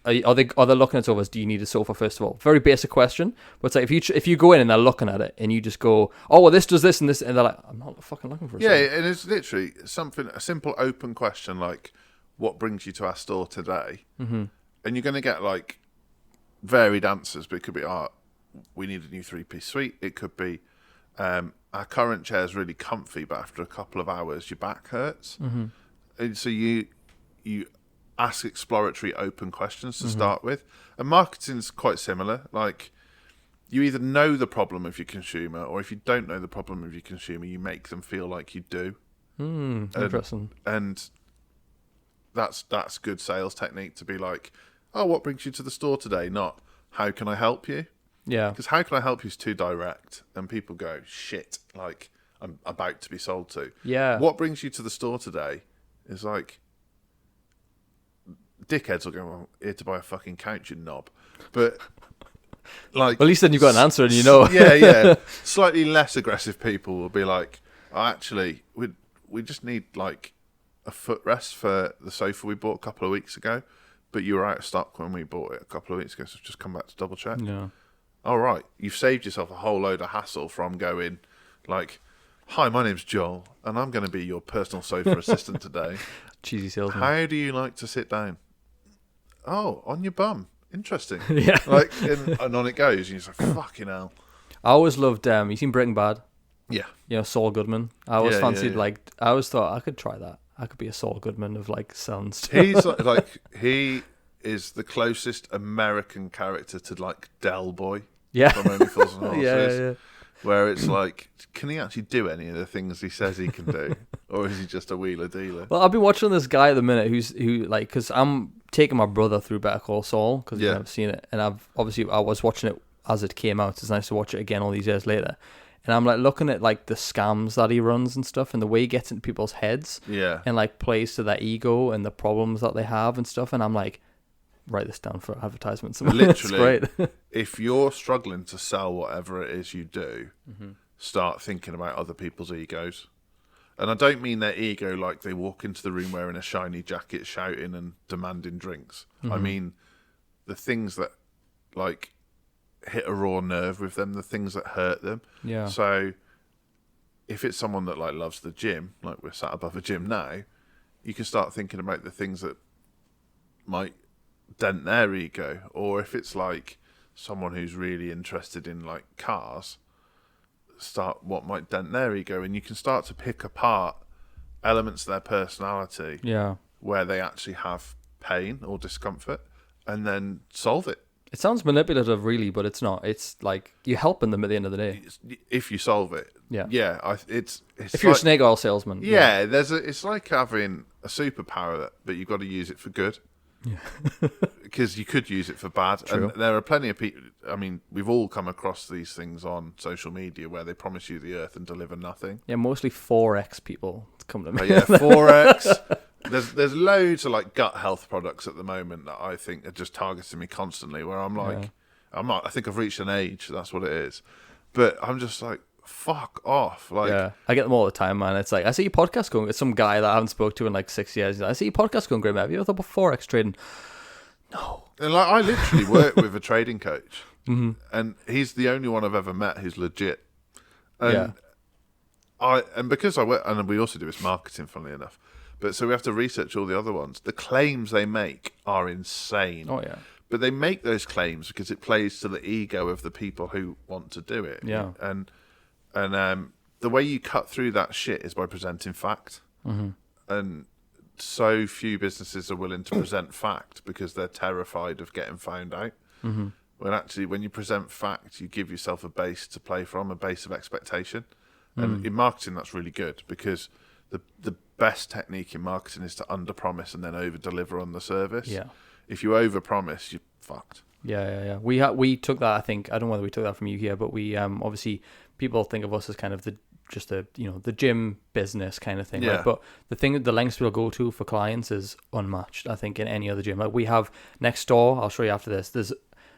are they looking at sofas? Do you need a sofa first of all? Very basic question, but it's like if you go in and they're looking at it and you just go, oh well, this does this and this, and they're like, I'm not fucking looking for a sofa. And it's literally a simple open question like, what brings you to our store today? And you're going to get like varied answers, but it could be, we need a new 3-piece suite. It could be, our current chair is really comfy, but after a couple of hours your back hurts. And so you ask exploratory open questions to start with. And marketing's quite similar. Like, you either know the problem of your consumer, or if you don't know the problem of your consumer, you make them feel like you do. Interesting. And that's good sales technique, to be like, oh, what brings you to the store today? Not, how can I help you? Yeah. Because how can I help you is too direct, and people go, shit, like, I'm about to be sold to. Yeah. What brings you to the store today is like, dickheads will go, well, here to buy a fucking couch, you knob. But like, well, at least then you've got an answer and you know. Slightly less aggressive people will be like, oh, actually, we just need like a footrest for the sofa we bought a couple of weeks ago, but you were out of stock when we bought it a couple of weeks ago, so just come back to double check. Yeah. All right, you've saved yourself a whole load of hassle from going like, hi, my name's Joel, and I'm going to be your personal sofa assistant today. Cheesy salesman. How do you like to sit down? Oh, on your bum. Interesting. Yeah. Like, and on it goes. And you're like, fucking hell. I always loved, you seen Breaking Bad? Yeah. You know, Saul Goodman. I always fancied, like, I always thought I could try that. I could be a Saul Goodman of, like, sound stuff. He's like, he is the closest American character to, like, Del Boy. Yeah. From Only Fools and Horses. Yeah. Where it's like, can he actually do any of the things he says he can do? Or is he just a wheeler dealer? Well, I've been watching this guy at the minute who like, because I'm taking my brother through Better Call Saul, because I've never seen it. And I was watching it as it came out. It's nice to watch it again all these years later. And I'm like looking at like the scams that he runs and stuff, and the way he gets into people's heads. Yeah. And like plays to their ego and the problems that they have and stuff. And I'm like, write this down for advertisements. Literally, it's great. If you're struggling to sell whatever it is you do, start thinking about other people's egos. And I don't mean their ego like they walk into the room wearing a shiny jacket, shouting and demanding drinks. I mean the things that like hit a raw nerve with them, the things that hurt them. Yeah. So if it's someone that like loves the gym, like we're sat above a gym now, you can start thinking about the things that might dent their ego. Or if it's like someone who's really interested in like cars, what might dent their ego, and you can start to pick apart elements of their personality where they actually have pain or discomfort, and then solve it. It sounds manipulative, really, but it's not. It's like you're helping them at the end of the day. If you solve it, it's if you're a snake oil salesman, it's like having a superpower, but you've got to use it for good. Yeah, because you could use it for bad. True. And there are plenty of people. I mean, we've all come across these things on social media where they promise you the earth and deliver nothing. Yeah, mostly Forex people come to me. Forex. There's loads of like gut health products at the moment that I think are just targeting me constantly. Where I'm like, I think I've reached an age. That's what it is. But I'm just like, fuck off. Like, I get them all the time, man. It's like, I see your podcast going. It's some guy that I haven't spoke to in like 6 years. Like, I see your podcast going great, man. Have you ever thought about Forex trading? No. And like, I literally work with a trading coach, and he's the only one I've ever met who's legit. And because I work, and we also do this marketing, funnily enough. But so we have to research all the other ones. The claims they make are insane. Oh yeah. But they make those claims because it plays to the ego of the people who want to do it. Yeah. And the way you cut through that shit is by presenting fact. And so few businesses are willing to present fact because they're terrified of getting found out. When actually, when you present fact, you give yourself a base to play from, a base of expectation. And in marketing, that's really good because the best technique in marketing is to under-promise and then over-deliver on the service. Yeah. If you over-promise, you're fucked. Yeah. We took that, I think, I don't know whether we took that from you here, but we obviously people think of us as kind of the gym business kind of thing, right? But the lengths we'll go to for clients is unmatched, I think, in any other gym. Like we have next door, I'll show you after this, there's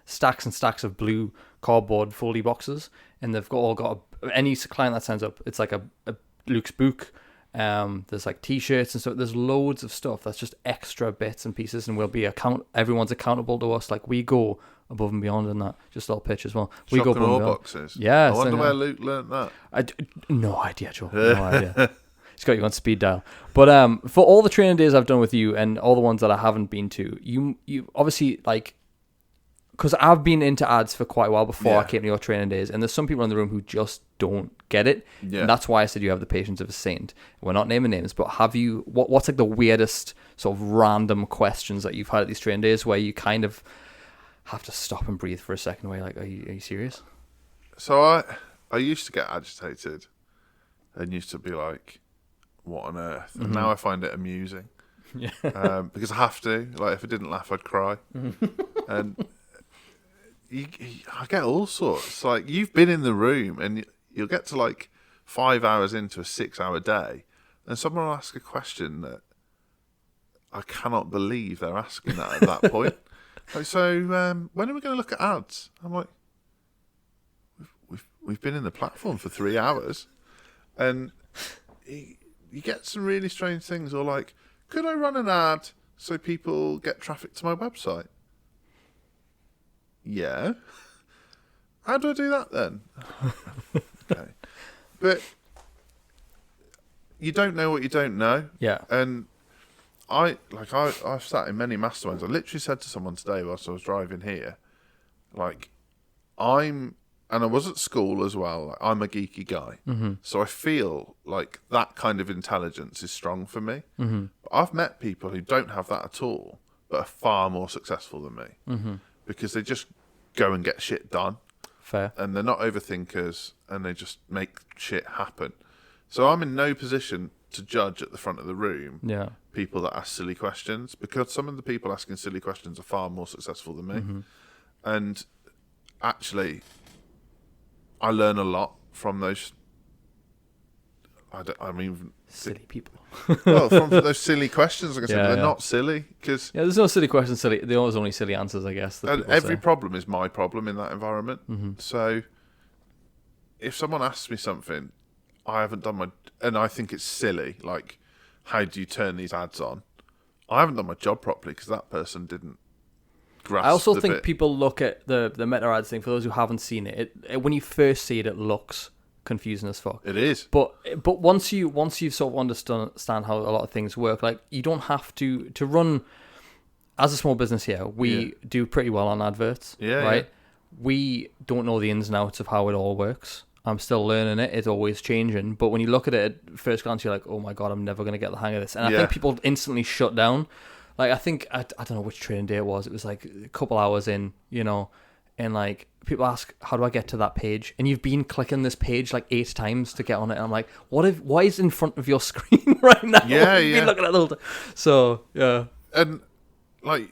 stacks and stacks of blue cardboard Foley boxes, and they've all got any client that signs up, it's like a Luke's book. There's like t-shirts and stuff. There's loads of stuff that's just extra bits and pieces, and everyone's accountable to us. Like we go above and beyond in that. Just a little pitch as well. We go above and beyond. Boxes. Yeah. I wonder where Luke learnt that. No idea, Joe. No idea. He's got you on speed dial. But for all the training days I've done with you and all the ones that I haven't been to, you obviously like. Because I've been into ads for quite a while before I came to your training days, and there's some people in the room who just don't get it. Yeah. And that's why I said you have the patience of a saint. We're not naming names, but have you? What's like the weirdest sort of random questions that you've had at these training days where you kind of have to stop and breathe for a second? Where you're like, are you serious? So I used to get agitated, and used to be like, what on earth? And now I find it amusing. Yeah. Because I have to. Like if I didn't laugh, I'd cry. And I get all sorts. Like you've been in the room, and you'll get to like 5 hours into a 6-hour day, and someone will ask a question that I cannot believe they're asking that at that point. Like, so when are we going to look at ads? I'm like, we've been in the platform for 3 hours, and you get some really strange things. Or like, could I run an ad so people get traffic to my website? Yeah. How do I do that then? Okay. But you don't know what you don't know. Yeah. And I've sat in many masterminds. I literally said to someone today whilst I was driving here, like, and I was at school as well, like, I'm a geeky guy. So I feel like that kind of intelligence is strong for me. But I've met people who don't have that at all, but are far more successful than me. Because they just go and get shit done. Fair. And they're not overthinkers, and they just make shit happen. So I'm in no position to judge at the front of the room people that ask silly questions, because some of the people asking silly questions are far more successful than me. And actually, I learn a lot from those. Silly people. Well, from those silly questions, like I said, they're not silly because there's no silly questions. There's only silly answers, I guess. And every problem is my problem in that environment. So, if someone asks me something, I haven't done and I think it's silly. Like, how do you turn these ads on? I haven't done my job properly because that person didn't grasp. I also think people look at the meta ads thing. For those who haven't seen it, when you first see it, it looks confusing as fuck. It is. But once you sort of understand how a lot of things work, like you don't have to run as a small business here. We do pretty well on adverts, right? We don't know the ins and outs of how it all works. I'm still learning it. It's always changing. But when you look at it at first glance, you're like, oh my God, I'm never going to get the hang of this. And I think people instantly shut down. Like, I think, I don't know which training day it was. It was like a couple hours in, and like people ask, how do I get to that page? And you've been clicking this page like 8 times to get on it. And I'm like, why is it in front of your screen right now? Yeah, You've been looking at the whole time. So, yeah. And like,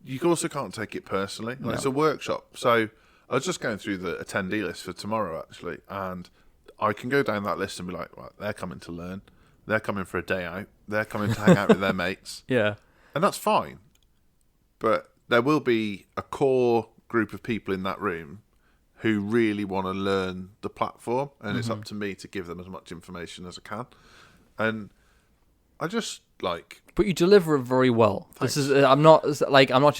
you also can't take it personally. Like, it's a workshop. So I was just going through the attendee list for tomorrow, actually, and I can go down that list and be like, well, they're coming to learn. They're coming for a day out. They're coming to hang out with their mates. Yeah. And that's fine. But there will be a core group of people in that room who really want to learn the platform, and it's up to me to give them as much information as I can. And I just but you deliver it very well. Thanks. This is I'm not just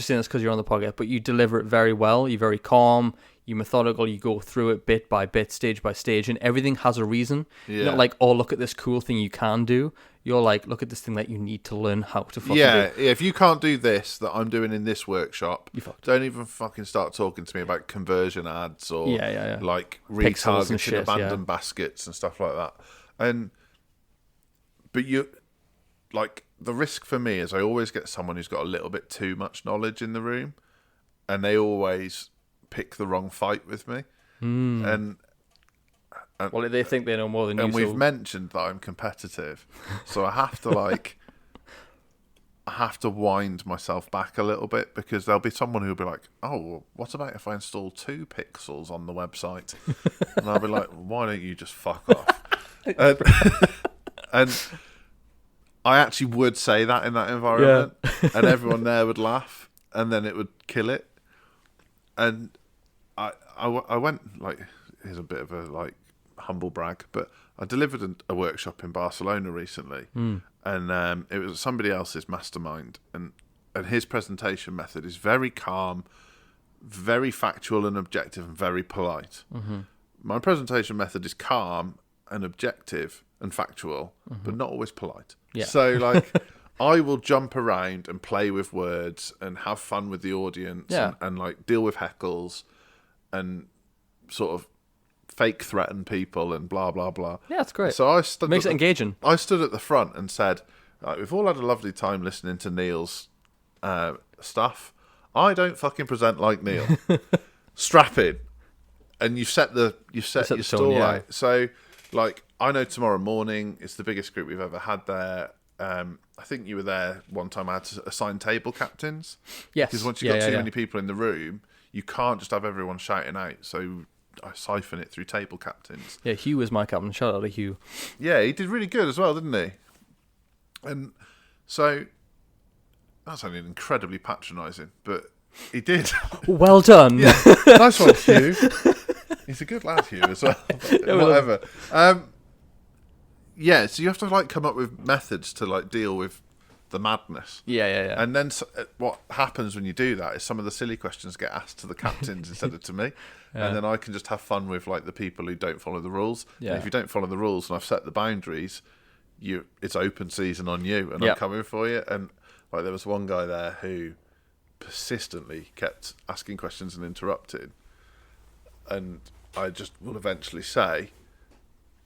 saying this because you're on the podcast, but you deliver it very well. You're very calm, you're methodical, you go through it bit by bit, stage by stage, and everything has a reason. You're not like, oh, look at this cool thing you can do. You're like, look at this thing that you need to learn how to fucking do. Yeah, if you can't do this that I'm doing in this workshop, you fucked. Don't even fucking start talking to me about conversion ads or like Pixels and retargeting shit, abandoned baskets and stuff like that. But you, like, the risk for me is I always get someone who's got a little bit too much knowledge in the room, and they always pick the wrong fight with me. And well, they think they know more than you. And we've mentioned that I'm competitive, so I have to I have to wind myself back a little bit, because there'll be someone who'll be like, oh, well, what about if I install 2 pixels on the website? And I'll be like, why don't you just fuck off? And I actually would say that in that environment, and everyone there would laugh, and then it would kill it. And I went, like, here's a bit of a humble brag, but I delivered a workshop in Barcelona recently, and it was somebody else's mastermind, and his presentation method is very calm, very factual and objective, and very polite. My presentation method is calm and objective and factual, but not always polite. So I will jump around and play with words and have fun with the audience, and like deal with heckles and sort of fake threaten people and blah blah blah. Yeah, that's great. So I stood makes it engaging. I stood at the front and said, we've all had a lovely time listening to Neil's stuff. I don't fucking present like Neil. Strap in. And you've set your stall out. So like, I know tomorrow morning it's the biggest group we've ever had there. I think you were there one time. I had to assign table captains. Yes. Because once you've got too many people in the room, you can't just have everyone shouting out. So I siphon it through table captains. Yeah, Hugh was my captain. Shout out to Hugh. Yeah, he did really good as well, didn't he? And so that's only incredibly patronising, but he did. Well done. Yeah, nice one, Hugh. He's a good lad, Hugh, as well. Whatever. Yeah, so you have to come up with methods to deal with the madness. Yeah. And then what happens when you do that is some of the silly questions get asked to the captains instead of to me. And then I can just have fun with the people who don't follow the rules. Yeah. And if you don't follow the rules and I've set the boundaries, it's open season on you, and I'm coming for you. And there was one guy there who persistently kept asking questions and interrupting, and I just will eventually say,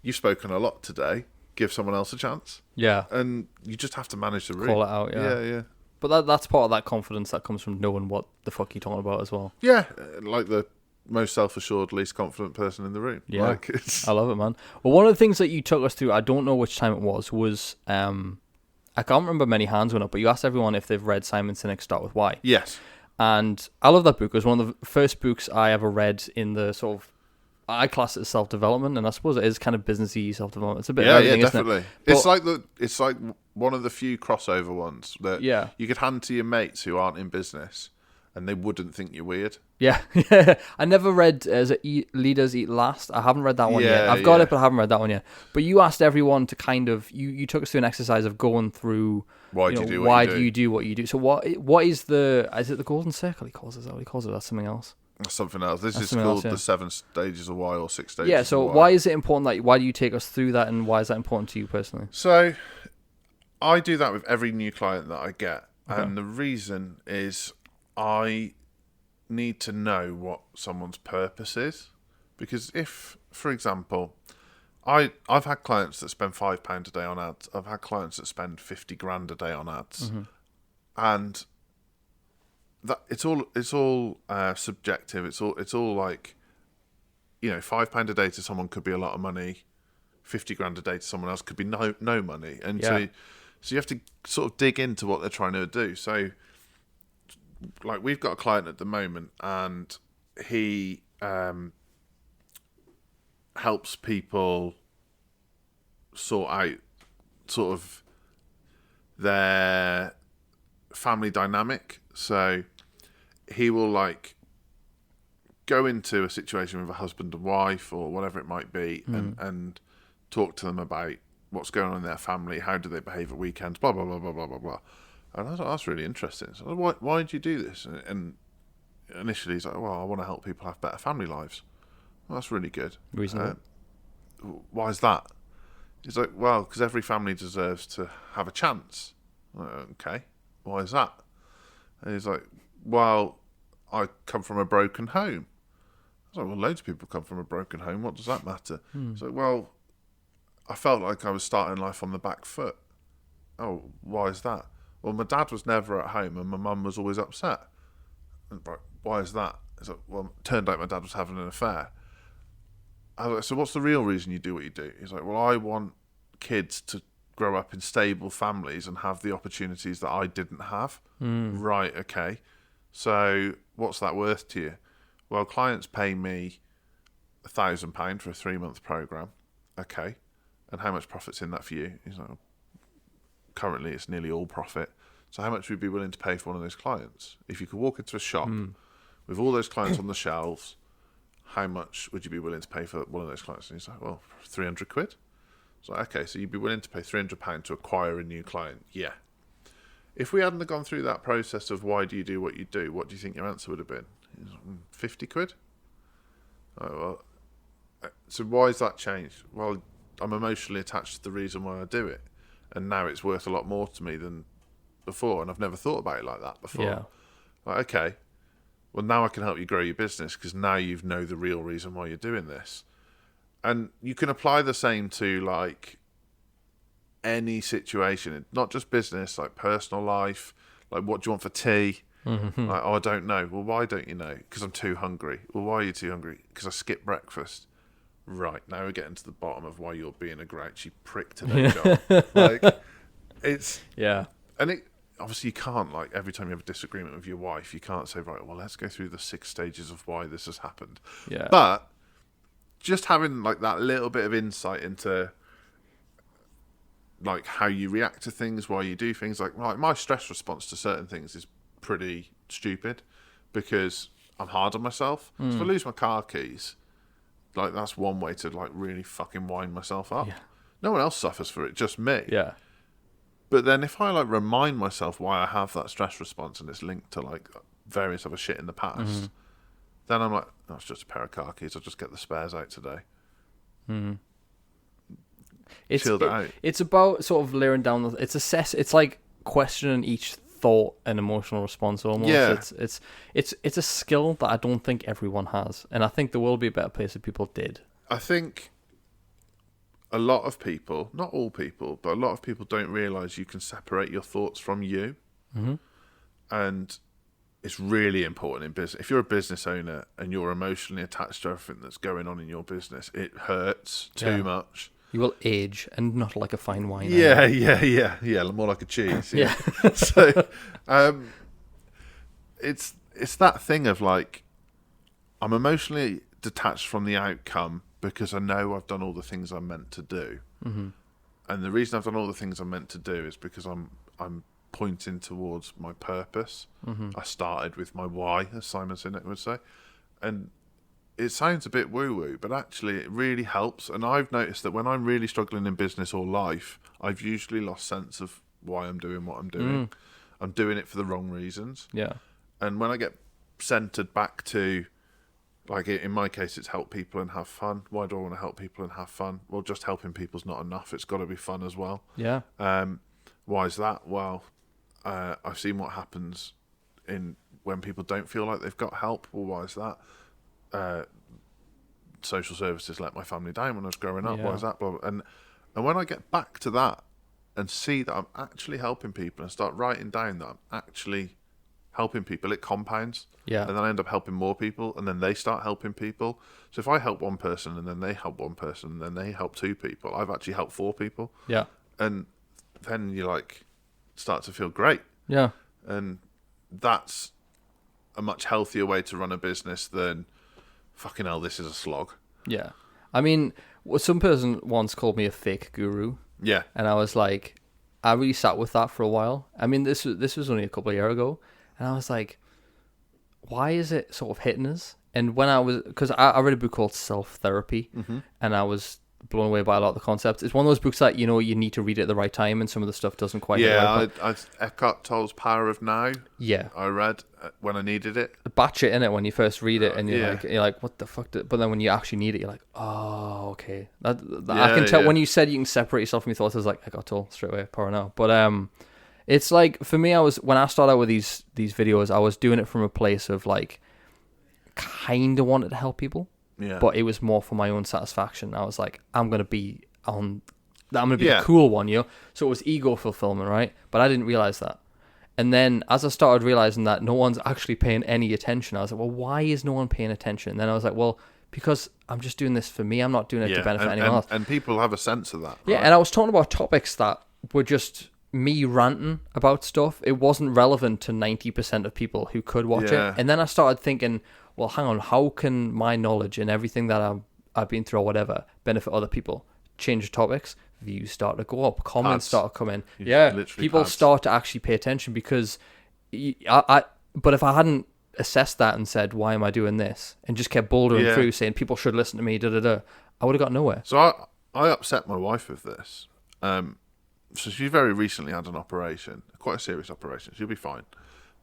you've spoken a lot today, give someone else a chance. Yeah. And you just have to manage the room. Call it out, Yeah. But that's part of that confidence that comes from knowing what the fuck you're talking about as well. Yeah, like the most self-assured, least confident person in the room. Yeah, I love it, man. Well, one of the things that you took us through, I don't know which time it was I can't remember many hands went up, but you asked everyone if they've read Simon Sinek's Start With Why. Yes. And I love that book. It was one of the first books I ever read in the sort of, I class it as self-development, and I suppose it is kind of businessy self-development. It's a bit of everything, definitely. Isn't it? It's like one of the few crossover ones that you could hand to your mates who aren't in business, and they wouldn't think you're weird. Yeah. I never read Leaders Eat Last. I haven't read that one yet. I've got it, but I haven't read that one yet. But you asked everyone to kind of, you took us through an exercise of going through why do you do what you do. So what is is it the golden circle he calls it? Is that what he calls it? That's something else. That's something else. This is called the 7 stages of why, or 6 stages. Yeah. So why is it important? Why do you take us through that, and why is that important to you personally? So I do that with every new client that I get, and the reason is I need to know what someone's purpose is, because if for example, I've had clients that spend £5 a day on ads. I've had clients that spend 50 grand a day on ads, and that it's all subjective. It's all like, £5 a day to someone could be a lot of money. 50 grand a day to someone else could be no money, and so you have to sort of dig into what they're trying to do. So, like, we've got a client at the moment, and he helps people sort out sort of their family dynamic. So he will like go into a situation with a husband and wife or whatever it might be, and talk to them about what's going on in their family, how do they behave at weekends, blah blah blah blah blah blah blah. And I thought that's really interesting. So why did you do this? And initially he's like, well, I want to help people have better family lives. Well, that's really good. Reasonable. Why is that? He's like, well, because every family deserves to have a chance. I'm like, okay, why is that? And he's like, well, I come from a broken home. I was like, well, loads of people come from a broken home. What does that matter? He's like, well, I felt like I was starting life on the back foot. Oh, why is that? Well, my dad was never at home and my mum was always upset. And like, why is that? It's like, well, it turned out my dad was having an affair. I was like, so what's the real reason you do what you do? He's like, well, I want kids to grow up in stable families and have the opportunities that I didn't have. Right, okay. So what's that worth to you? Well, clients pay me £1,000 for a 3-month program. Okay. And how much profit's in that for you? He's like, currently it's nearly all profit. So how much would you be willing to pay for one of those clients? If you could walk into a shop with all those clients on the shelves, how much would you be willing to pay for one of those clients? And he's like, well, 300 quid. So okay, so you'd be willing to pay £300 to acquire a new client? Yeah. If we hadn't gone through that process of why do you do what you do, what do you think your answer would have been? 50 quid? Oh, well, so why has that changed? Well, I'm emotionally attached to the reason why I do it, and now it's worth a lot more to me than before, and I've never thought about it like that before. Yeah. Like, okay, well, now I can help you grow your business because now you know the real reason why you're doing this. And you can apply the same to like any situation, not just business, like personal life. Like, what do you want for tea? Like, oh, I don't know. Well, why don't you know? Because I'm too hungry. Well, why are you too hungry? Because I skipped breakfast. Right, now we're getting to the bottom of why you're being a grouchy prick today, John. Like, it's... Yeah. And it obviously you can't, like, every time you have a disagreement with your wife, you can't say, right, well, let's go through the 6 stages of why this has happened. Yeah. But just having, like, that little bit of insight into, like, how you react to things, why you do things, like my stress response to certain things is pretty stupid because I'm hard on myself. So if I lose my car keys, like, that's one way to, like, really fucking wind myself up. Yeah. No one else suffers for it, just me. Yeah. But then if I, like, remind myself why I have that stress response and it's linked to, like, various other shit in the past, then I'm like, oh, it's just a pair of car keys. I'll just get the spares out today. Chilled it out. It's about sort of layering down. It's like questioning each thought and emotional response almost. Yeah. It's a skill that I don't think everyone has, and I think the world would be a better place if people did. I think a lot of people, not all people, but a lot of people don't realise you can separate your thoughts from you. And it's really important in business. If you're a business owner and you're emotionally attached to everything that's going on in your business, it hurts too much. You will age, and not like a fine wine. Yeah, more like a cheese. Yeah. So, it's that thing of, like, I'm emotionally detached from the outcome because I know I've done all the things I'm meant to do. And the reason I've done all the things I'm meant to do is because I'm pointing towards my purpose. I started with my why, as Simon Sinek would say, and it sounds a bit woo-woo, but actually it really helps. And I've noticed that when I'm really struggling in business or life, I've usually lost sense of why I'm doing what I'm doing. I'm doing it for the wrong reasons. Yeah. And when I get centered back to, like, in my case, it's help people and have fun. Why do I want to help people and have fun? Well, just helping people's not enough. It's got to be fun as well. Yeah. Why is that? Well, I've seen what happens when people don't feel like they've got help. Well, why is that? social services let my family down when I was growing up. Yeah. Why is that? Blah, blah. And when I get back to that and see that I'm actually helping people and start writing down that I'm actually helping people, it compounds. Yeah. And then I end up helping more people, and then they start helping people. So if I help one person, and then they help one person, and then they help 2 people, I've actually helped 4 people. Yeah. And then you like start to feel great. Yeah. And that's a much healthier way to run a business than fucking hell, this is a slog. Yeah. I mean, some person once called me a fake guru. Yeah. And I was like, I really sat with that for a while. I mean, this was only a couple of years ago. And I was like, why is it sort of hitting us? And when because I read a book called Self-Therapy, and I was blown away by a lot of the concepts. It's one of those books that, you need to read it at the right time, and some of the stuff doesn't quite hit right. Eckhart Tolle's Power of Now. Yeah. I read when I needed it. Batch it in it when you first read it, and you're like, what the fuck? But then when you actually need it, you're like, oh, okay. I can tell when you said you can separate yourself from your thoughts. I was like, Eckhart Tolle straight away, Power Now. But it's like, for me, when I started out with these videos, I was doing it from a place of like, kind of wanted to help people. Yeah. But it was more for my own satisfaction. I was like, I'm gonna be the cool one, So it was ego fulfillment, right? But I didn't realize that. And then as I started realizing that no one's actually paying any attention, I was like, well, why is no one paying attention? And then I was like, well, because I'm just doing this for me. I'm not doing it to benefit anyone else. And people have a sense of that. Yeah, right? and I was talking about topics that were just me ranting about stuff. It wasn't relevant to 90% of people who could watch it. And then I started thinking, well, hang on, how can my knowledge and everything that I've been through or whatever benefit other people? Change topics, views start to go up, comments start to come in. People start to actually pay attention because but if I hadn't assessed that and said, why am I doing this? And just kept bouldering through saying people should listen to me, I would have got nowhere. So I upset my wife with this. So she very recently had an operation, quite a serious operation. She'll be fine.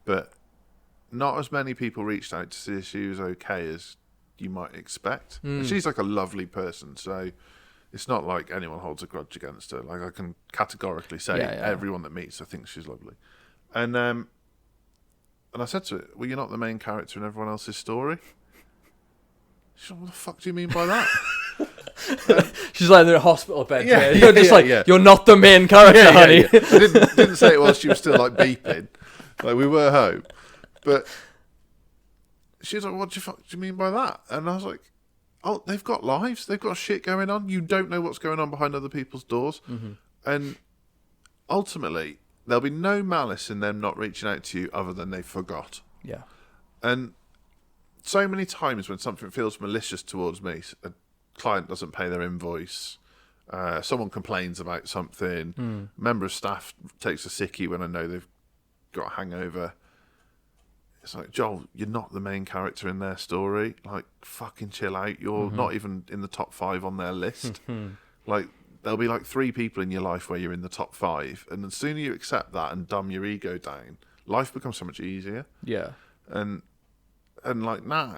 But not as many people reached out to see if she was okay as you might expect. And she's like a lovely person, so it's not like anyone holds a grudge against her. Like, I can categorically say everyone that meets her thinks she's lovely. And I said to her, well, you're not the main character in everyone else's story. She's like, what the fuck do you mean by that? She's like in a hospital bed. You're not the main character, honey. I didn't say it while she was still like beeping. Like, we were home. But she was like, what do you mean by that? And I was like, oh, they've got lives. They've got shit going on. You don't know what's going on behind other people's doors. And ultimately, there'll be no malice in them not reaching out to you other than they forgot. Yeah. And so many times when something feels malicious towards me, a client doesn't pay their invoice, someone complains about something, a member of staff takes a sickie when I know they've got a hangover. It's like, Joel, you're not the main character in their story. Like, fucking chill out. You're not even in the top 5 on their list. Like, there'll be like 3 people in your life where you're in the top 5. And the sooner you accept that and dumb your ego down, life becomes so much easier. Yeah. And like now,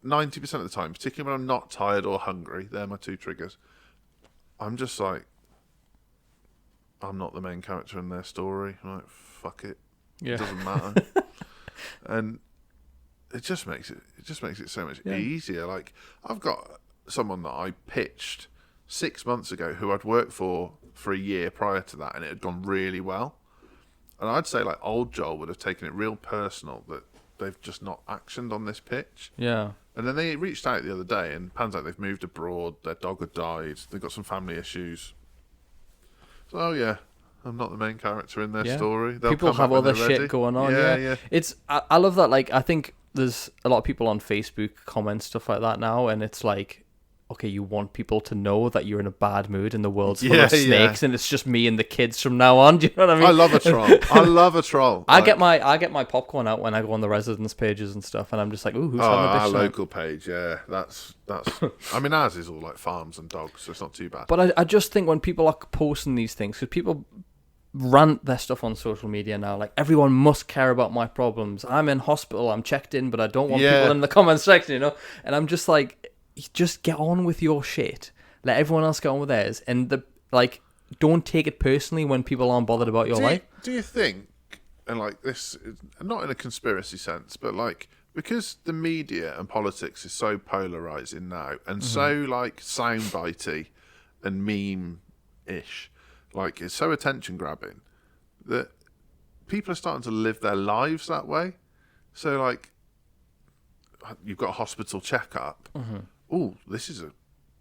90% of the time, particularly when I'm not tired or hungry, they're my 2 triggers, I'm just like, I'm not the main character in their story. I'm like, fuck it. It doesn't matter. And it just makes it so much easier. Like, I've got someone that I pitched 6 months ago who I'd worked for a year prior to that, and it had gone really well. And I'd say, like, old Joel would have taken it real personal that they've just not actioned on this pitch. Yeah. And then they reached out the other day, and pans out they've moved abroad, their dog had died, they've got some family issues. So, oh yeah, I'm not the main character in their story. They'll people have other shit ready. going on. Yeah. It's I love that. Like, I think there's a lot of people on Facebook comment stuff like that now, and it's like, okay, you want people to know that you're in a bad mood and the world's full of snakes, and it's just me and the kids from now on. Do you know what I mean? I love a troll. I get my popcorn out when I go on the residence pages and stuff, and I'm just like, ooh, who's having a bitch our tonight? local page, that's. I mean, ours is all like farms and dogs, so it's not too bad. But I just think when people are posting these things, because people rant their stuff on social media now, like, everyone must care about my problems. I'm in hospital, I'm checked in, but I don't want people in the comment section, you know. And I'm just like, just get on with your shit. Let everyone else get on with theirs, and don't take it personally when people aren't bothered about your life. Do you think, and like this, not in a conspiracy sense, but like because the media and politics is so polarizing now and so like soundbitey and meme-ish, like it's so attention grabbing that people are starting to live their lives that way. So like you've got a hospital checkup. Oh, this is a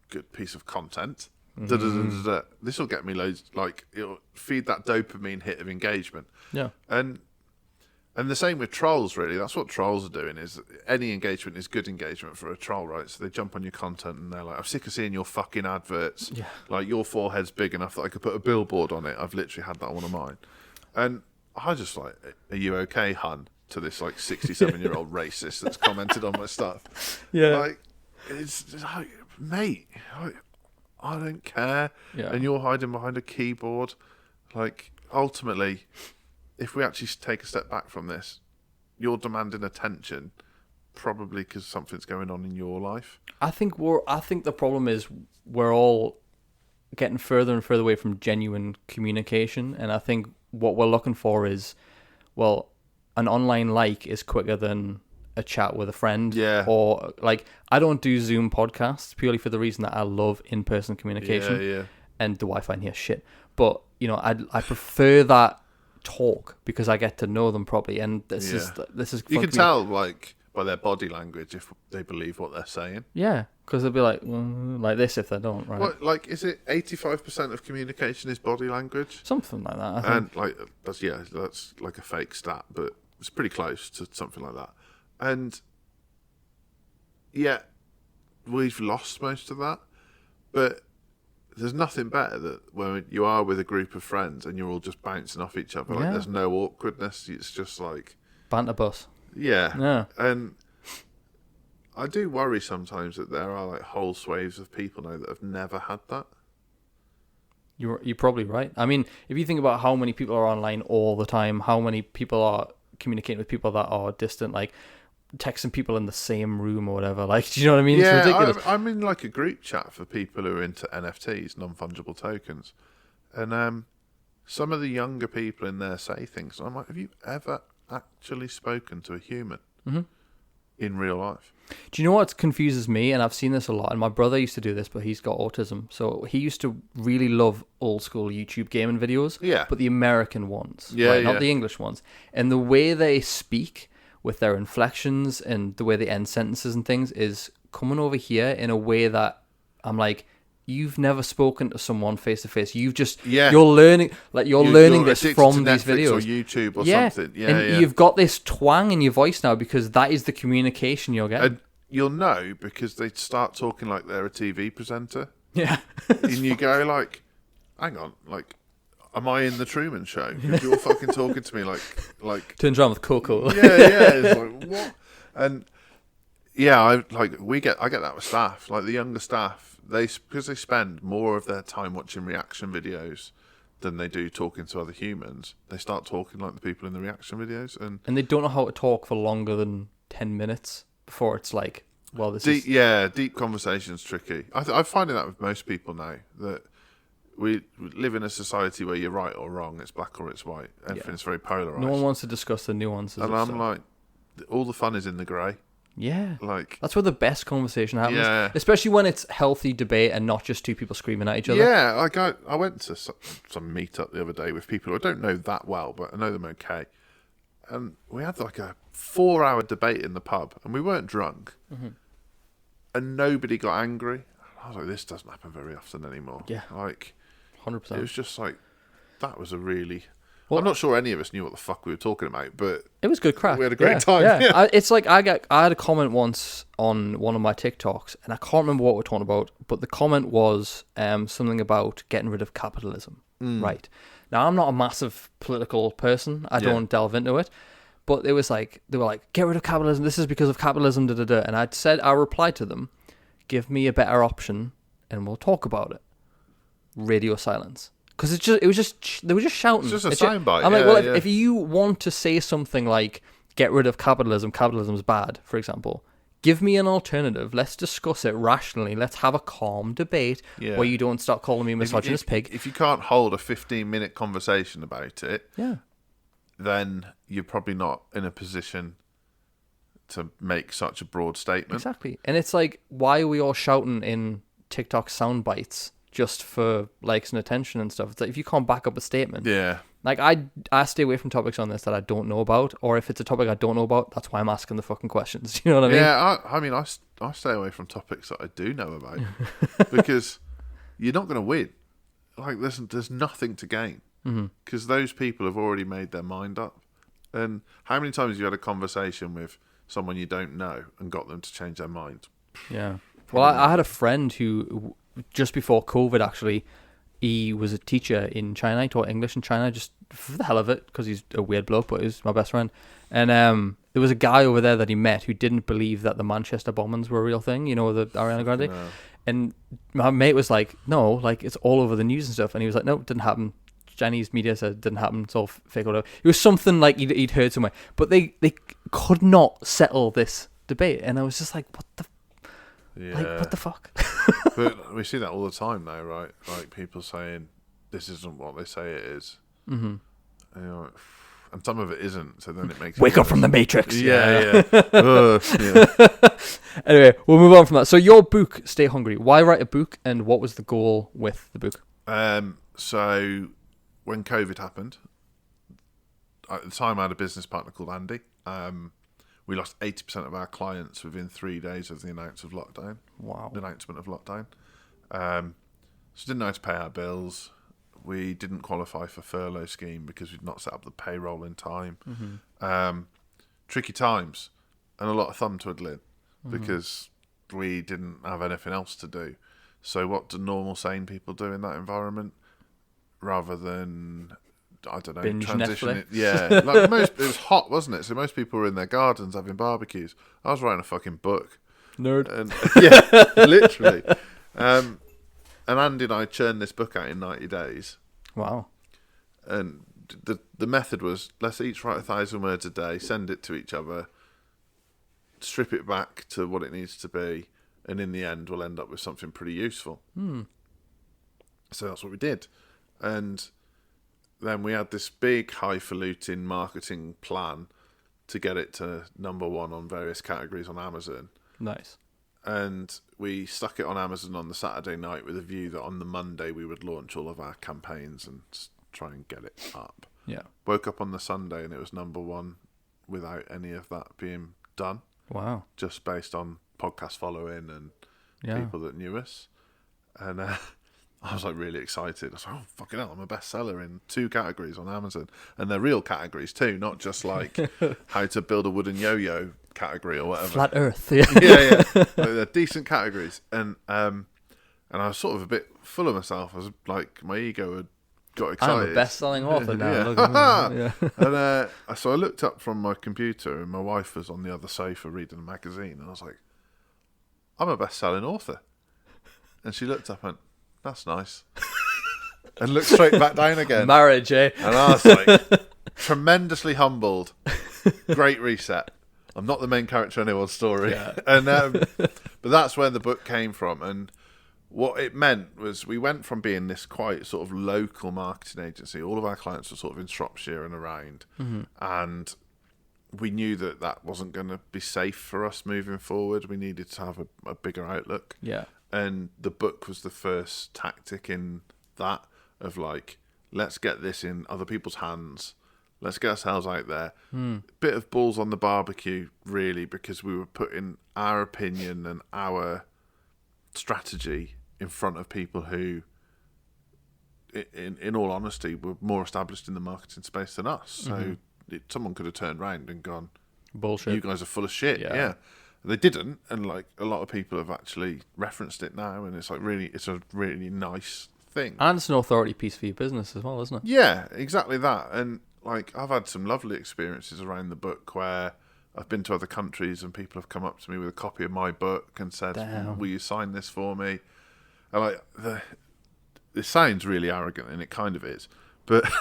good piece of content. This will get me loads, like it'll feed that dopamine hit of engagement. Yeah. And the same with trolls, really. That's what trolls are doing, is any engagement is good engagement for a troll, right? So they jump on your content and they're like, I'm sick of seeing your fucking adverts. Yeah. Like, your forehead's big enough that I could put a billboard on it. I've literally had that on one of mine. And I just like, are you okay, hun? To this, like, 67-year-old racist that's commented on my stuff. Yeah. Like, it's just like, mate, like, I don't care. Yeah. And you're hiding behind a keyboard. Like, ultimately, if we actually take a step back from this, you're demanding attention, probably because something's going on in your life. I think the problem is we're all getting further and further away from genuine communication, and I think what we're looking for is, well, an online like is quicker than a chat with a friend. Yeah. Or like, I don't do Zoom podcasts purely for the reason that I love in-person communication. Yeah. And the Wi-Fi in here shit. But I prefer that talk because I get to know them properly, and this is you can tell like by their body language if they believe what they're saying. Yeah, because they'll be like this if they don't, right? What, like, is it 85% of communication is body language? Something like that, I think. And like that's like a fake stat, but it's pretty close to something like that. And yeah, we've lost most of that, but there's nothing better that when you are with a group of friends and you're all just bouncing off each other. Like, there's no awkwardness. It's just like banter bus. Yeah. And I do worry sometimes that there are like whole swathes of people now that have never had that. You're probably right. I mean, if you think about how many people are online all the time, how many people are communicating with people that are distant, like texting people in the same room or whatever. Like, do you know what I mean? Yeah, it's ridiculous. I'm in like a group chat for people who are into NFTs, non-fungible tokens, and some of the younger people in there say things. And I'm like, have you ever actually spoken to a human in real life? Do you know what confuses me? And I've seen this a lot. And my brother used to do this, but he's got autism, so he used to really love old school YouTube gaming videos. Yeah, but the American ones, yeah, right? Not the English ones. And the way they speak, with their inflections and the way they end sentences and things, is coming over here in a way that I'm like, you've never spoken to someone face to face. You've just you're learning this from these videos or YouTube or something. Yeah, and you've got this twang in your voice now because that is the communication you're getting. And you'll know because they start talking like they're a TV presenter. Yeah, and you go like, hang on, like, am I in the Truman Show? Because you're fucking talking to me like turns around with Coco. Yeah. It's like, what? And yeah, I get that with staff. Like the younger staff, because they spend more of their time watching reaction videos than they do talking to other humans. They start talking like the people in the reaction videos, and they don't know how to talk for longer than 10 minutes before it's like, well, this deep, is deep conversation's tricky. I'm finding that with most people now that. We live in a society where you're right or wrong, it's black or it's white. Everything's very polarised. No one wants to discuss the nuances. And I'm like, all the fun is in the grey. Yeah. Like, that's where the best conversation happens. Yeah. Especially when it's healthy debate and not just two people screaming at each other. Yeah, like I went to some meet-up the other day with people who I don't know that well, but I know them okay. And we had like a 4-hour debate in the pub, and we weren't drunk. And nobody got angry. I was like, this doesn't happen very often anymore. Yeah. Like, 100%. It was just like, that was a really... Well, I'm not sure any of us knew what the fuck we were talking about, but... It was good crack. We had a great time. Yeah. It's like, I had a comment once on one of my TikToks, and I can't remember what we're talking about, but the comment was something about getting rid of capitalism. Right. Now, I'm not a massive political person. I don't delve into it. But it was like, they were like, get rid of capitalism. This is because of capitalism, da-da-da. And I replied to them, give me a better option, and we'll talk about it. Radio silence, because they were just shouting. It's just a soundbite. I'm like, well, if you want to say something like "get rid of capitalism," capitalism's bad, for example, give me an alternative. Let's discuss it rationally. Let's have a calm debate where you don't start calling me a misogynist pig. If you can't hold a 15-minute conversation about it, then you're probably not in a position to make such a broad statement. Exactly. And it's like, why are we all shouting in TikTok sound bites just for likes and attention and stuff? It's like, if you can't back up a statement. Yeah. Like, I stay away from topics on this that I don't know about, or if it's a topic I don't know about, that's why I'm asking the fucking questions. You know what I mean? Yeah, I mean, I stay away from topics that I do know about because you're not going to win. Like, there's nothing to gain because those people have already made their mind up. And how many times have you had a conversation with someone you don't know and got them to change their mind? Yeah. Well, I had a friend who, just before COVID, actually, he was a teacher in China. He taught English in China just for the hell of it, because he's a weird bloke, but he's my best friend. And there was a guy over there that he met who didn't believe that the Manchester bombings were a real thing, you know, the Ariana Grande. No. And my mate was like, no, like, it's all over the news and stuff. And he was like, no, it didn't happen. Chinese media said it didn't happen. It's all fake or whatever. It was something like he'd heard somewhere. But they could not settle this debate. And I was just like, what the fuck? But we see that all the time now, right? Like, people saying this isn't what they say it is. Mm-hmm. And some of it isn't, so then it makes Wake up from the Matrix. Yeah. Anyway, we'll move on from that. So your book, Stay Hungry, why write a book, and what was the goal with the book? So when COVID happened, at the time I had a business partner called Andy. We lost 80% of our clients within 3 days of the announcement of lockdown. Wow. The announcement of lockdown. So didn't know how to pay our bills. We didn't qualify for furlough scheme because we'd not set up the payroll in time. Mm-hmm. Tricky times, and a lot of thumb twiddling because we didn't have anything else to do. So what do normal sane people do in that environment? Rather than, I don't know, binge transition Netflix. it. Yeah, like it was hot, wasn't it? So most people were in their gardens having barbecues. I was writing a fucking book. Nerd. And, yeah, literally. And Andy and I churned this book out in 90 days. Wow. And the method was, let's each write 1,000 words a day, send it to each other, strip it back to what it needs to be, and in the end we'll end up with something pretty useful. So that's what we did. And then we had this big highfalutin marketing plan to get it to number one on various categories on Amazon. Nice. And we stuck it on Amazon on the Saturday night with a view that on the Monday we would launch all of our campaigns and try and get it up. Yeah. Woke up on the Sunday and it was number one without any of that being done. Wow. Just based on podcast following and people that knew us. And I was like really excited. I was like, oh, fucking hell, I'm a bestseller in 2 categories on Amazon. And they're real categories too, not just like how to build a wooden yo-yo category or whatever. Flat Earth. Yeah. Like, they're decent categories. And I was sort of a bit full of myself. I was like, my ego had got excited. I'm a best-selling author now. Yeah. Look at me. And so I looked up from my computer and my wife was on the other sofa reading a magazine. And I was like, I'm a best-selling author. And she looked up and went, that's nice. And looked straight back down again. Marriage, eh? And I was like, tremendously humbled. Great reset. I'm not the main character in anyone's story. Yeah. And but that's where the book came from. And what it meant was we went from being this quite sort of local marketing agency. All of our clients were sort of in Shropshire and around. Mm-hmm. And we knew that wasn't going to be safe for us moving forward. We needed to have a bigger outlook. Yeah. And the book was the first tactic in that of like, let's get this in other people's hands. Let's get ourselves out there. Bit of balls on the barbecue, really, because we were putting our opinion and our strategy in front of people who, in all honesty, were more established in the marketing space than us. So someone could have turned around and gone, bullshit. you guys are full of shit. Yeah. They didn't, and like a lot of people have actually referenced it now, and it's like it's a really nice thing. And it's an authority piece for your business as well, isn't it? Yeah, exactly that. And like I've had some lovely experiences around the book where I've been to other countries and people have come up to me with a copy of my book and said, Damn. will you sign this for me? And like it sounds really arrogant, and it kind of is, but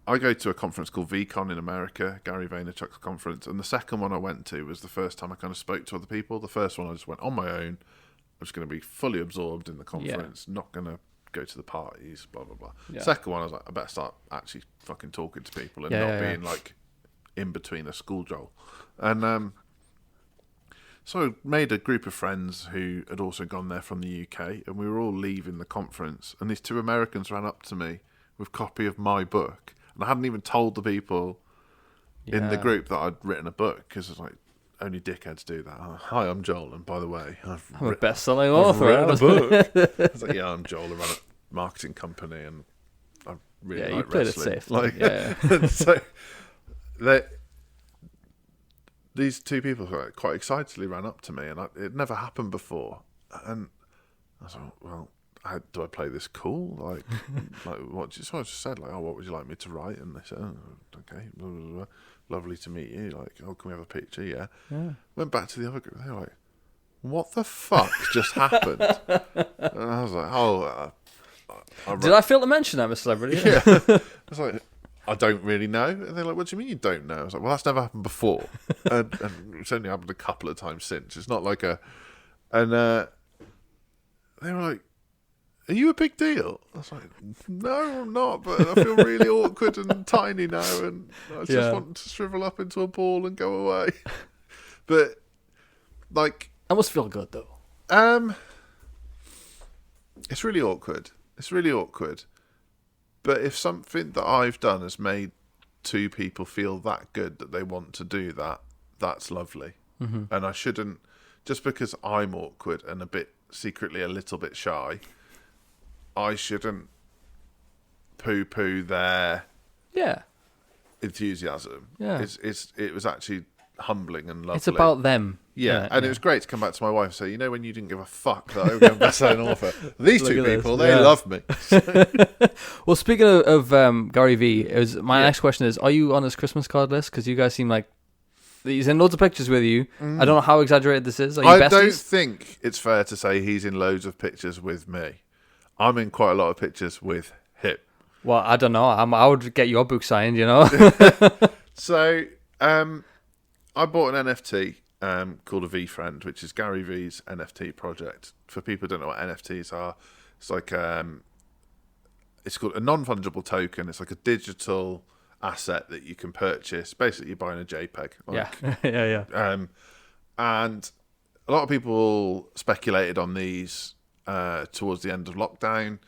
I go to a conference called VCon in America, Gary Vaynerchuk's conference, and the second one I went to was the first time I kind of spoke to other people. The first one I just went on my own. I'm just going to be fully absorbed in the conference, not going to go to the parties, blah, blah, blah. Yeah. Second one, I was like, I better start actually fucking talking to people and not being like in between a school Joel. And so I made a group of friends who had also gone there from the UK, and we were all leaving the conference, and these two Americans ran up to me with a copy of my book, and I hadn't even told the people in the group that I'd written a book, because it's like, only dickheads do that. Oh, hi, I'm Joel, and by the way, I'm a best-selling author. I've written a book. I was like, yeah, I'm Joel, I run a marketing company, and I really like you played wrestling. it safe. And so these two people quite excitedly ran up to me, and it never happened before. And I was like, well, do I play this cool? Like what? So I just said, like, oh, what would you like me to write? And they said, oh, okay, blah, blah, blah. Lovely to meet you. Like, oh, can we have a picture? Yeah. Went back to the other group. They were like, what the fuck just happened? And I was like, oh. Did I fail to mention that, Mr. Celebrity? Yeah. I was like, I don't really know. And they're like, what do you mean you don't know? I was like, well, that's never happened before. and it's only happened a couple of times since. It's not like a... And they were like, are you a big deal? I was like, no, I'm not, but I feel really awkward and tiny now, and I just want to shrivel up into a ball and go away. But, like... That must feel good, though. It's really awkward. But if something that I've done has made two people feel that good that they want to do that, that's lovely. Mm-hmm. And I shouldn't, just because I'm awkward and secretly a little bit shy, I shouldn't poo-poo their enthusiasm. Yeah. It was actually humbling and lovely. It's about them. Yeah, and it was great to come back to my wife and say, you know, when you didn't give a fuck that I was a best-selling author, these two people, they love me. Well, speaking of Gary Vee, my next question is, are you on his Christmas card list? Because you guys seem like he's in loads of pictures with you. I don't know how exaggerated this is. Are you besties? Don't think it's fair to say he's in loads of pictures with me. I'm in quite a lot of pictures with him. Well, I don't know. I would get your book signed, you know. So, I bought an NFT called a V-Friend, which is Gary Vee's NFT project. For people who don't know what NFTs are, it's like it's called a non-fungible token. It's like a digital asset that you can purchase. Basically, you're buying a JPEG. Yeah. And a lot of people speculated on these towards the end of lockdown,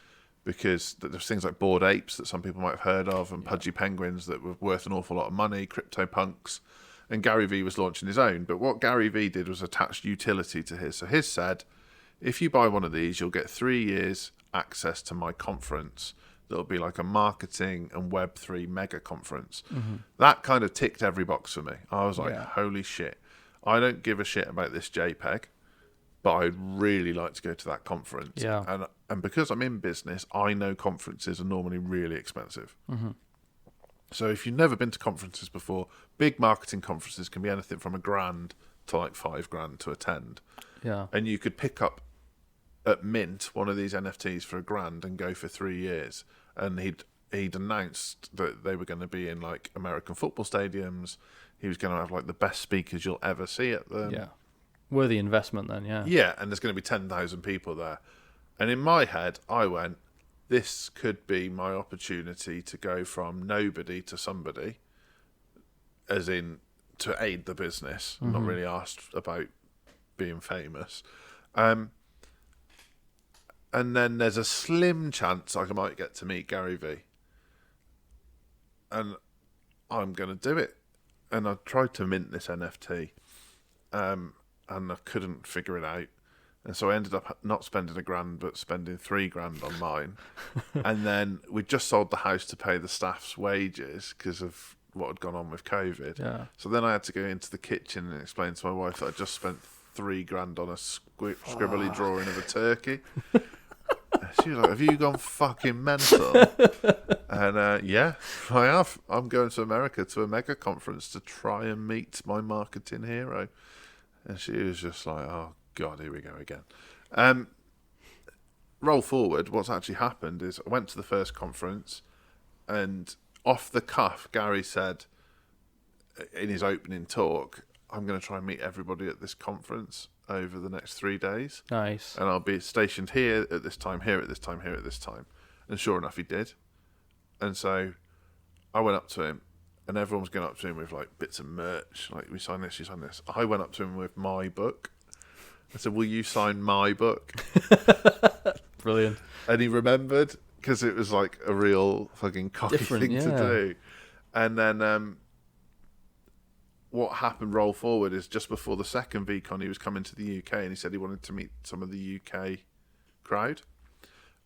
because there's things like Bored Apes that some people might have heard of, and Pudgy Penguins that were worth an awful lot of money, CryptoPunks, and Gary Vee was launching his own. But what Gary Vee did was attach utility to his. So his said, if you buy one of these, you'll get 3 years access to my conference. That'll be like a marketing and Web3 mega conference. Mm-hmm. That kind of ticked every box for me. I was like, holy shit. I don't give a shit about this JPEG, but I'd really like to go to that conference. Yeah. And because I'm in business, I know conferences are normally really expensive. Mm-hmm. So if you've never been to conferences before, big marketing conferences can be anything from $1,000 to like $5,000 to attend. Yeah. And you could pick up at Mint one of these NFTs for $1,000 and go for 3 years. And he'd announced that they were going to be in like American football stadiums. He was going to have like the best speakers you'll ever see at them. Yeah. Worthy investment then, yeah. Yeah, and there's going to be 10,000 people there. And in my head, I went, this could be my opportunity to go from nobody to somebody, as in to aid the business. I'm not really asked about being famous. And then there's a slim chance I might get to meet Gary Vee. And I'm going to do it. And I tried to mint this NFT, and I couldn't figure it out. And so I ended up not spending $1,000, but spending $3,000 on mine. And then we just sold the house to pay the staff's wages because of what had gone on with COVID. Yeah. So then I had to go into the kitchen and explain to my wife that I just spent $3,000 on a scribbly drawing of a turkey. She was like, have you gone fucking mental? And yeah, I have. I'm going to America to a mega conference to try and meet my marketing hero. And she was just like, oh, God, here we go again. Roll forward, what's actually happened is I went to the first conference, and off the cuff, Gary said in his opening talk, I'm going to try and meet everybody at this conference over the next 3 days. Nice. And I'll be stationed here at this time, here at this time, here at this time. And sure enough, he did. And so I went up to him and everyone was going up to him with like bits of merch, like we sign this, you sign this. I went up to him with my book. I said, "Will you sign my book?" Brilliant. And he remembered, because it was like a real fucking cocky thing to do. And then what happened, roll forward, is just before the second VCon, he was coming to the UK, and he said he wanted to meet some of the UK crowd.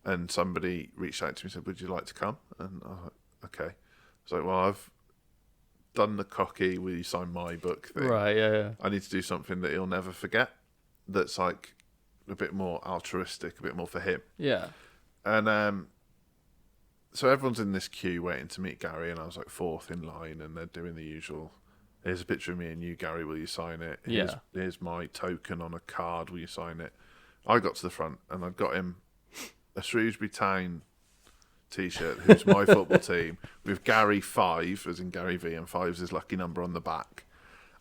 And somebody reached out to me and said, "Would you like to come?" And I was like, "Okay." I was like, "Well, I've done the cocky, will you sign my book thing. Right, yeah. I need to do something that he'll never forget, that's like a bit more altruistic, a bit more for him." Yeah. And so everyone's in this queue waiting to meet Gary, and I was like fourth in line, and they're doing the usual, "Here's a picture of me and you, Gary, will you sign it? Here's my token on a card, will you sign it?" I got to the front, and I got him a Shrewsbury Town t-shirt, who's my football team, with Gary 5, as in Gary V, and 5's his lucky number on the back.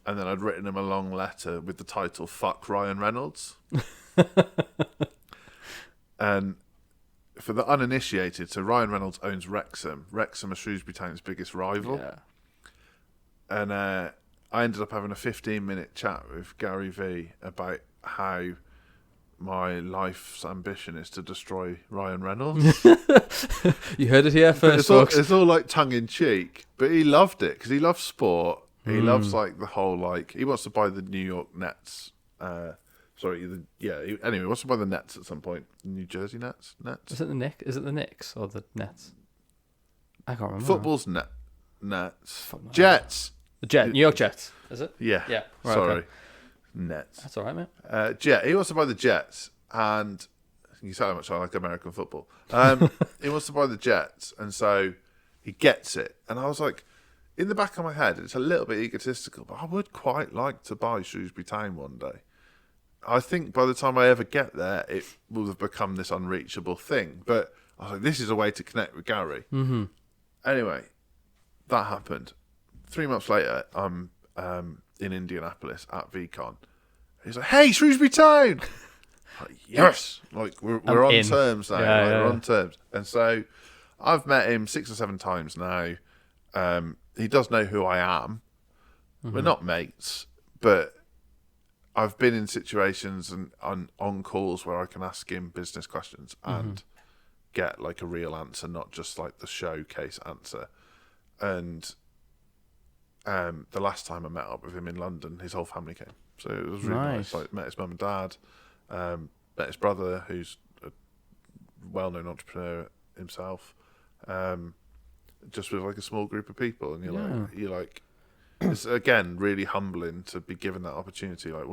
And then I'd written him a long letter with the title, "Fuck Ryan Reynolds." And for the uninitiated, so Ryan Reynolds owns Wrexham. Wrexham are Shrewsbury Town's biggest rival. Yeah. And I ended up having a 15-minute chat with Gary V about how my life's ambition is to destroy Ryan Reynolds. You heard it here first, folks. It's all like tongue-in-cheek, but he loved it because he loves sport. He loves like the whole, like, he wants to buy the New York Nets. Anyway, he wants to buy the Nets at some point. New Jersey Nets? Is it the Knicks? Is it the Knicks or the Nets? I can't remember. Football's Nets. Jets. The New York Jets, is it? Yeah. Yeah. Right, Sorry. okay. Nets. That's all right, mate. He wants to buy the Jets, and you say how much I like American football. He wants to buy the Jets, and so he gets it. And I was like, in the back of my head, it's a little bit egotistical, but I would quite like to buy Shrewsbury Town one day. I think by the time I ever get there, it will have become this unreachable thing. But I was like, this is a way to connect with Gary. Mm-hmm. Anyway, that happened. 3 months later, I'm in Indianapolis at VCon. He's like, "Hey, Shrewsbury Town!" Like, yes! Like, we're on terms now. We're on terms. And so I've met him 6 or 7 times now. He does know who I am. Mm-hmm. We're not mates, but I've been in situations and on calls where I can ask him business questions and get like a real answer, not just like the showcase answer. And the last time I met up with him in London, his whole family came, so it was really nice. Like, met his mum and dad, met his brother, who's a well-known entrepreneur himself, just with like a small group of people, and you're like, it's again really humbling to be given that opportunity. Like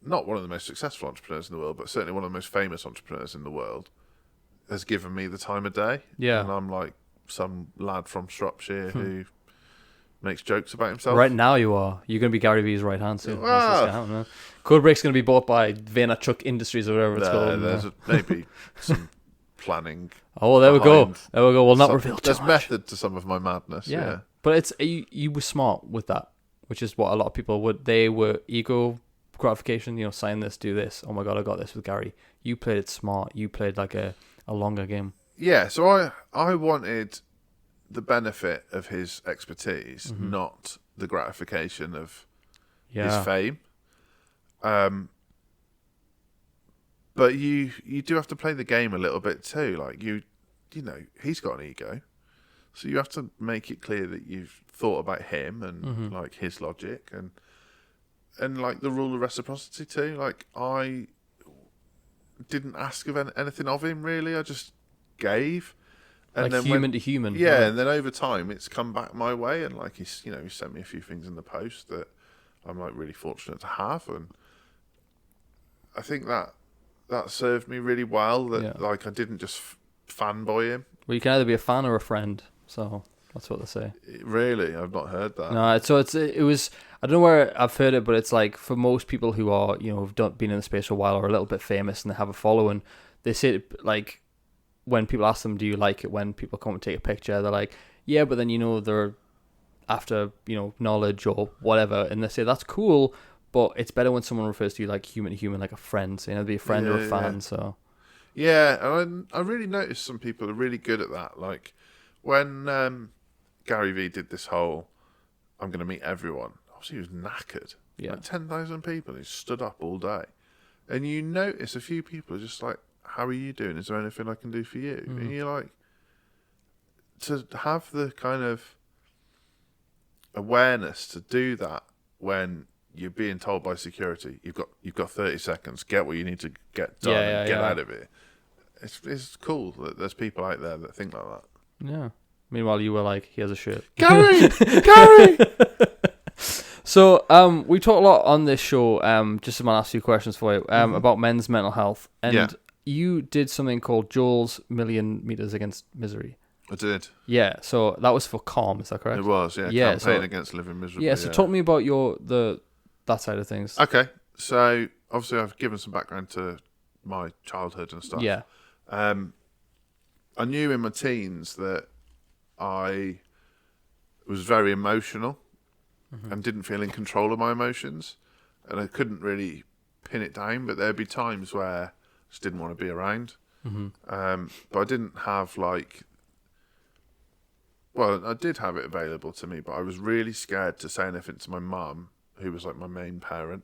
not one of the most successful entrepreneurs in the world, but certainly one of the most famous entrepreneurs in the world, has given me the time of day. Yeah, and I'm like some lad from Shropshire who makes jokes about himself. Right now you are. You're going to be Gary Vee's right hand soon. Codebreak's going to be bought by Vaynerchuk Industries or whatever it's called. There's maybe some planning. Oh, well, there we go. There we go. We'll not reveal too much. There's method to some of my madness. Yeah. But it's you were smart with that, which is what a lot of people would. They were ego gratification, sign this, do this. Oh my God, I got this with Gary. You played it smart. You played like a longer game. Yeah, so I wanted the benefit of his expertise, not the gratification of his fame. But you do have to play the game a little bit too. Like he's got an ego, so you have to make it clear that you've thought about him and like his logic and like the rule of reciprocity too. Like I didn't ask of anything of him really. I just gave, and like then human to human. Yeah, and then over time it's come back my way, and like he sent me a few things in the post that I'm like really fortunate to have, and I think that served me really well. That like I didn't just fanboy him. Well, you can either be a fan or a friend, so that's what they say. Really, I've not heard that. No, it was. I don't know where I've heard it, but it's like for most people who are have been in the space for a while or a little bit famous and they have a following, they say like when people ask them, "Do you like it when people come and take a picture?" They're like, "Yeah," but then they're after knowledge or whatever, and they say that's cool, but it's better when someone refers to you like human to human, like a friend. So be a friend or a fan. So yeah, and I really noticed some people are really good at that. Like when Gary Vee did this whole, I'm going to meet everyone. Obviously, he was knackered. Yeah. Like 10,000 people. He stood up all day. And you notice a few people are just like, how are you doing? Is there anything I can do for you? And you're like, to have the kind of awareness to do that when you're being told by security, you've got 30 seconds, get what you need to get done and get out of it. It's cool that there's people out there that think like that. Yeah. Meanwhile, you were like, he has a shirt. Gary! Gary! So, we talk a lot on this show, just to ask you questions for you, about men's mental health. And you did something called Joel's Million Meters Against Misery. I did. Yeah, so that was for Calm, is that correct? It was, yeah. Campaign against living miserably. Yeah, so talk me about that side of things. Okay, so obviously I've given some background to my childhood and stuff. Yeah. I knew in my teens that I was very emotional and didn't feel in control of my emotions, and I couldn't really pin it down, but there'd be times where I just didn't want to be around. But I didn't have I did have it available to me, but I was really scared to say anything to my mum, who was like my main parent,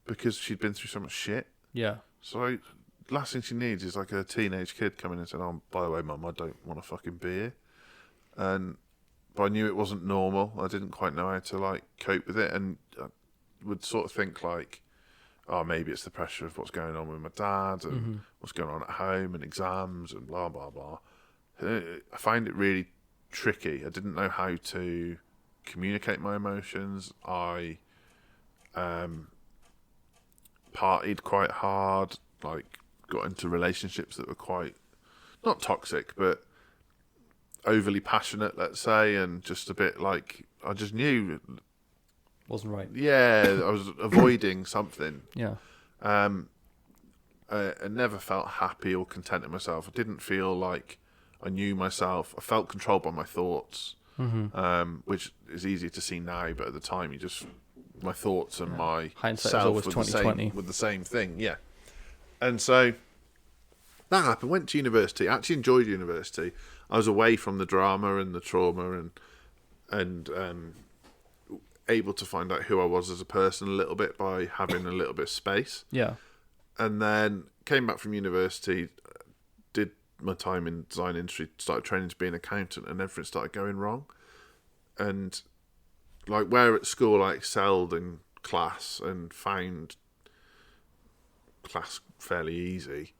because she'd been through so much shit. Yeah. So last thing she needs is like a teenage kid coming in and saying, "Oh, by the way, Mum, I don't want to fucking be here." But I knew it wasn't normal. I didn't quite know how to like cope with it, and I would sort of think like, "Oh, maybe it's the pressure of what's going on with my dad and what's going on at home and exams and blah blah blah." I find it really tricky. I didn't know how to communicate my emotions. I partied quite hard, like got into relationships that were quite not toxic but overly passionate, let's say, and just a bit like I just knew wasn't right. Yeah, I was avoiding something. Yeah. I never felt happy or content in myself. I didn't feel like I knew myself. I felt controlled by my thoughts, which is easier to see now, but at the time, my thoughts and my hindsight self was always 20/20 with the same thing. Yeah, and so that happened. Went to university. Actually enjoyed university. I was away from the drama and the trauma and able to find out who I was as a person a little bit by having a little bit of space. Yeah. And then came back from university, did my time in design industry, started training to be an accountant, and everything started going wrong. And like where at school I excelled in class and found class fairly easy,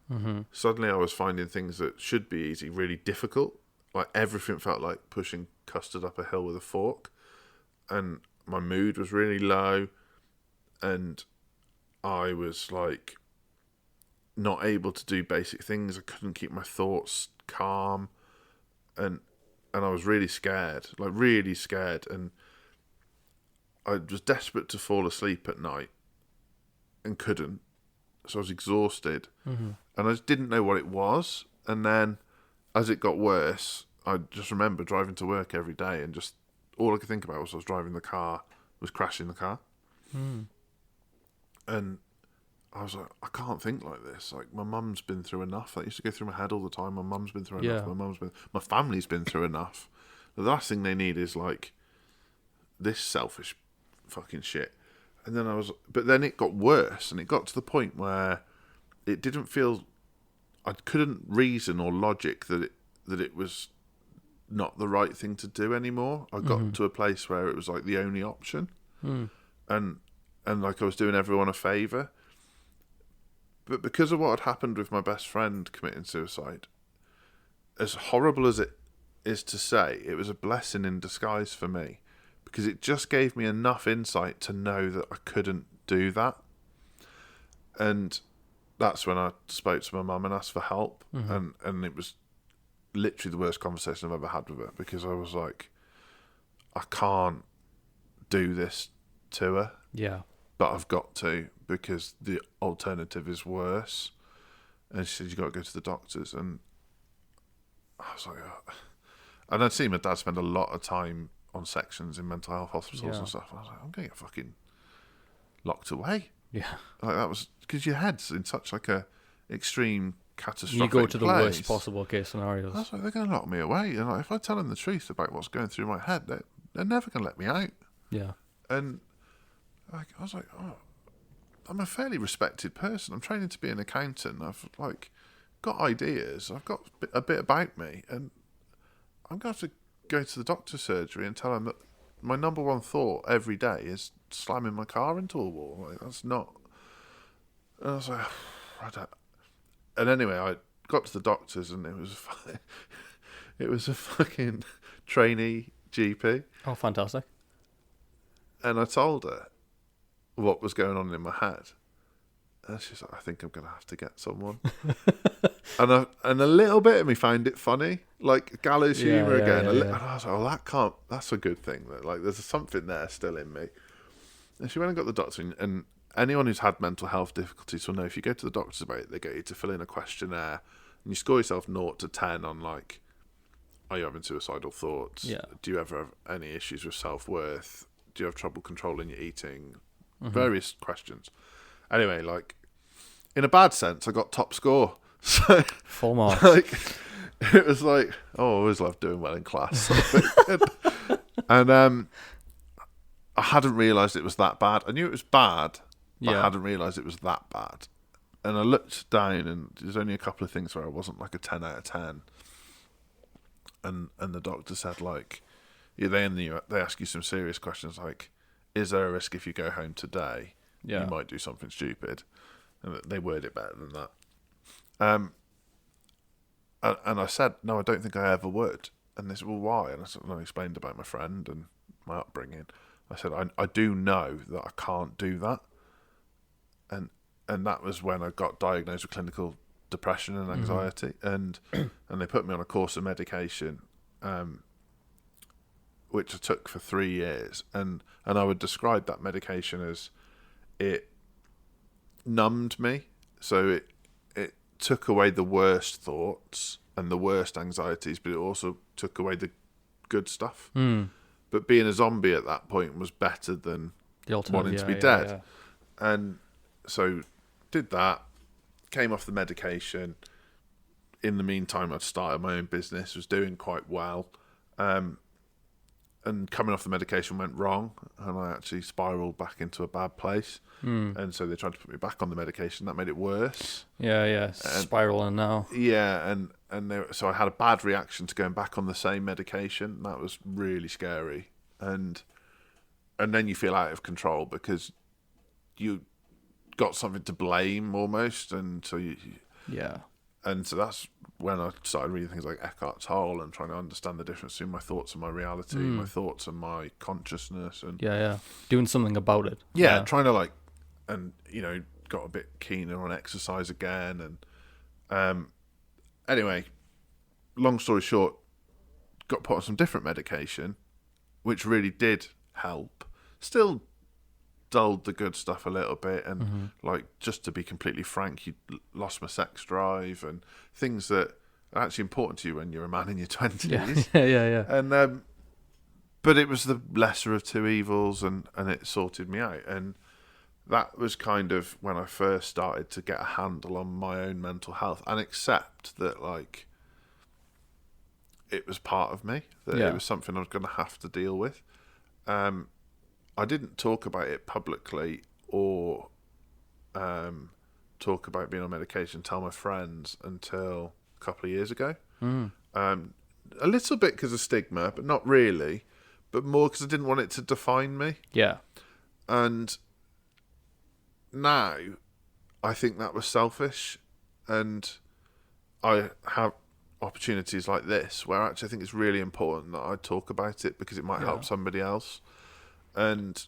suddenly I was finding things that should be easy really difficult. Like everything felt like pushing custard up a hill with a fork, and my mood was really low, and I was like not able to do basic things. I couldn't keep my thoughts calm, and I was really scared, and I was desperate to fall asleep at night and couldn't, so I was exhausted, and I just didn't know what it was. And then as it got worse, I just remember driving to work every day, and just all I could think about was I was driving the car, was crashing the car, and I was like, I can't think like this. Like, my mum's been through enough. That used to go through my head all the time. My mum's been through enough. My family's been through enough. The last thing they need is like this selfish fucking shit. And then but then it got worse, and it got to the point where it didn't feel, I couldn't reason or logic that it was not the right thing to do anymore. I got to a place where it was like the only option, and like I was doing everyone a favour. But because of what had happened with my best friend committing suicide, as horrible as it is to say, it was a blessing in disguise for me, because it just gave me enough insight to know that I couldn't do that. And that's when I spoke to my mum and asked for help, and it was literally the worst conversation I've ever had with her, because I was like, I can't do this to her. Yeah. But I've got to, because the alternative is worse. And she said, you got to go to the doctors. And I was like, oh. And I'd seen my dad spend a lot of time on sections in mental health hospitals and stuff. And I was like, I'm going to get fucking locked away. Yeah. Like, that was because your head's in such like a extreme catastrophic You go to the place. worst possible case scenarios. I was like, they're going to lock me away. And like, if I tell them the truth about what's going through my head, they're never going to let me out. Yeah. And like, I was like, oh, I'm a fairly respected person. I'm training to be an accountant. I've like got ideas. I've got a bit about me, and I'm going to have to go to the doctor's surgery and tell them that my number one thought every day is slamming my car into a wall. Like, that's not. And I was like, I don't. And anyway, I got to the doctors, and it was a fucking trainee GP. Oh, fantastic. And I told her what was going on in my head. And she's like, I think I'm going to have to get someone. and a little bit of me found it funny, like gallows humour again. And I was like, oh, that's a good thing. That like, there's something there still in me. And she went and got the doctor. And anyone who's had mental health difficulties will know if you go to the doctors about it, they get you to fill in a questionnaire. And you score yourself 0 to 10 on like, are you having suicidal thoughts? Yeah. Do you ever have any issues with self-worth? Do you have trouble controlling your eating? Various questions. Anyway, like, in a bad sense, I got top score. So, full marks. Like, it was like, oh, I always love doing well in class. and I hadn't realised it was that bad. I knew it was bad, but I hadn't realised it was that bad. And I looked down, and there's only a couple of things where I wasn't like a 10 out of 10. And the doctor said, like, they ask you some serious questions like, is there a risk if you go home today you might do something stupid? And they word it better than that. And I said, no, I don't think I ever would. And they said, well, why? And I explained about my friend and my upbringing. I said, I do know that I can't do that. And that was when I got diagnosed with clinical depression and anxiety. And they put me on a course of medication, which I took for 3 years. And I would describe that medication as it numbed me. So it took away the worst thoughts and the worst anxieties, but it also took away the good stuff. But being a zombie at that point was better than wanting to be dead. Yeah. And so did that, came off the medication. In the meantime, I'd started my own business, was doing quite well. And coming off the medication went wrong, and I actually spiraled back into a bad place. And so they tried to put me back on the medication. That made it worse. Spiraling now. Yeah, so I had a bad reaction to going back on the same medication. That was really scary. And then you feel out of control because you got something to blame almost, and so and so that's when I started reading things like Eckhart Tolle and trying to understand the difference between my thoughts and my reality, my thoughts and my consciousness, and doing something about it. Trying to and got a bit keener on exercise again, and anyway, long story short, got put on some different medication, which really did help. Still dulled the good stuff a little bit, and like, just to be completely frank, you lost my sex drive and things that are actually important to you when you're a man in your 20s. And but it was the lesser of two evils, and it sorted me out. And that was kind of when I first started to get a handle on my own mental health and accept that, like, it was part of me, that it was something I was going to have to deal with. I didn't talk about it publicly or talk about being on medication, tell my friends, until a couple of years ago. A little bit because of stigma, but not really. But more because I didn't want it to define me. Yeah. And now I think that was selfish. And I have opportunities like this where actually I think it's really important that I talk about it because it might help somebody else. And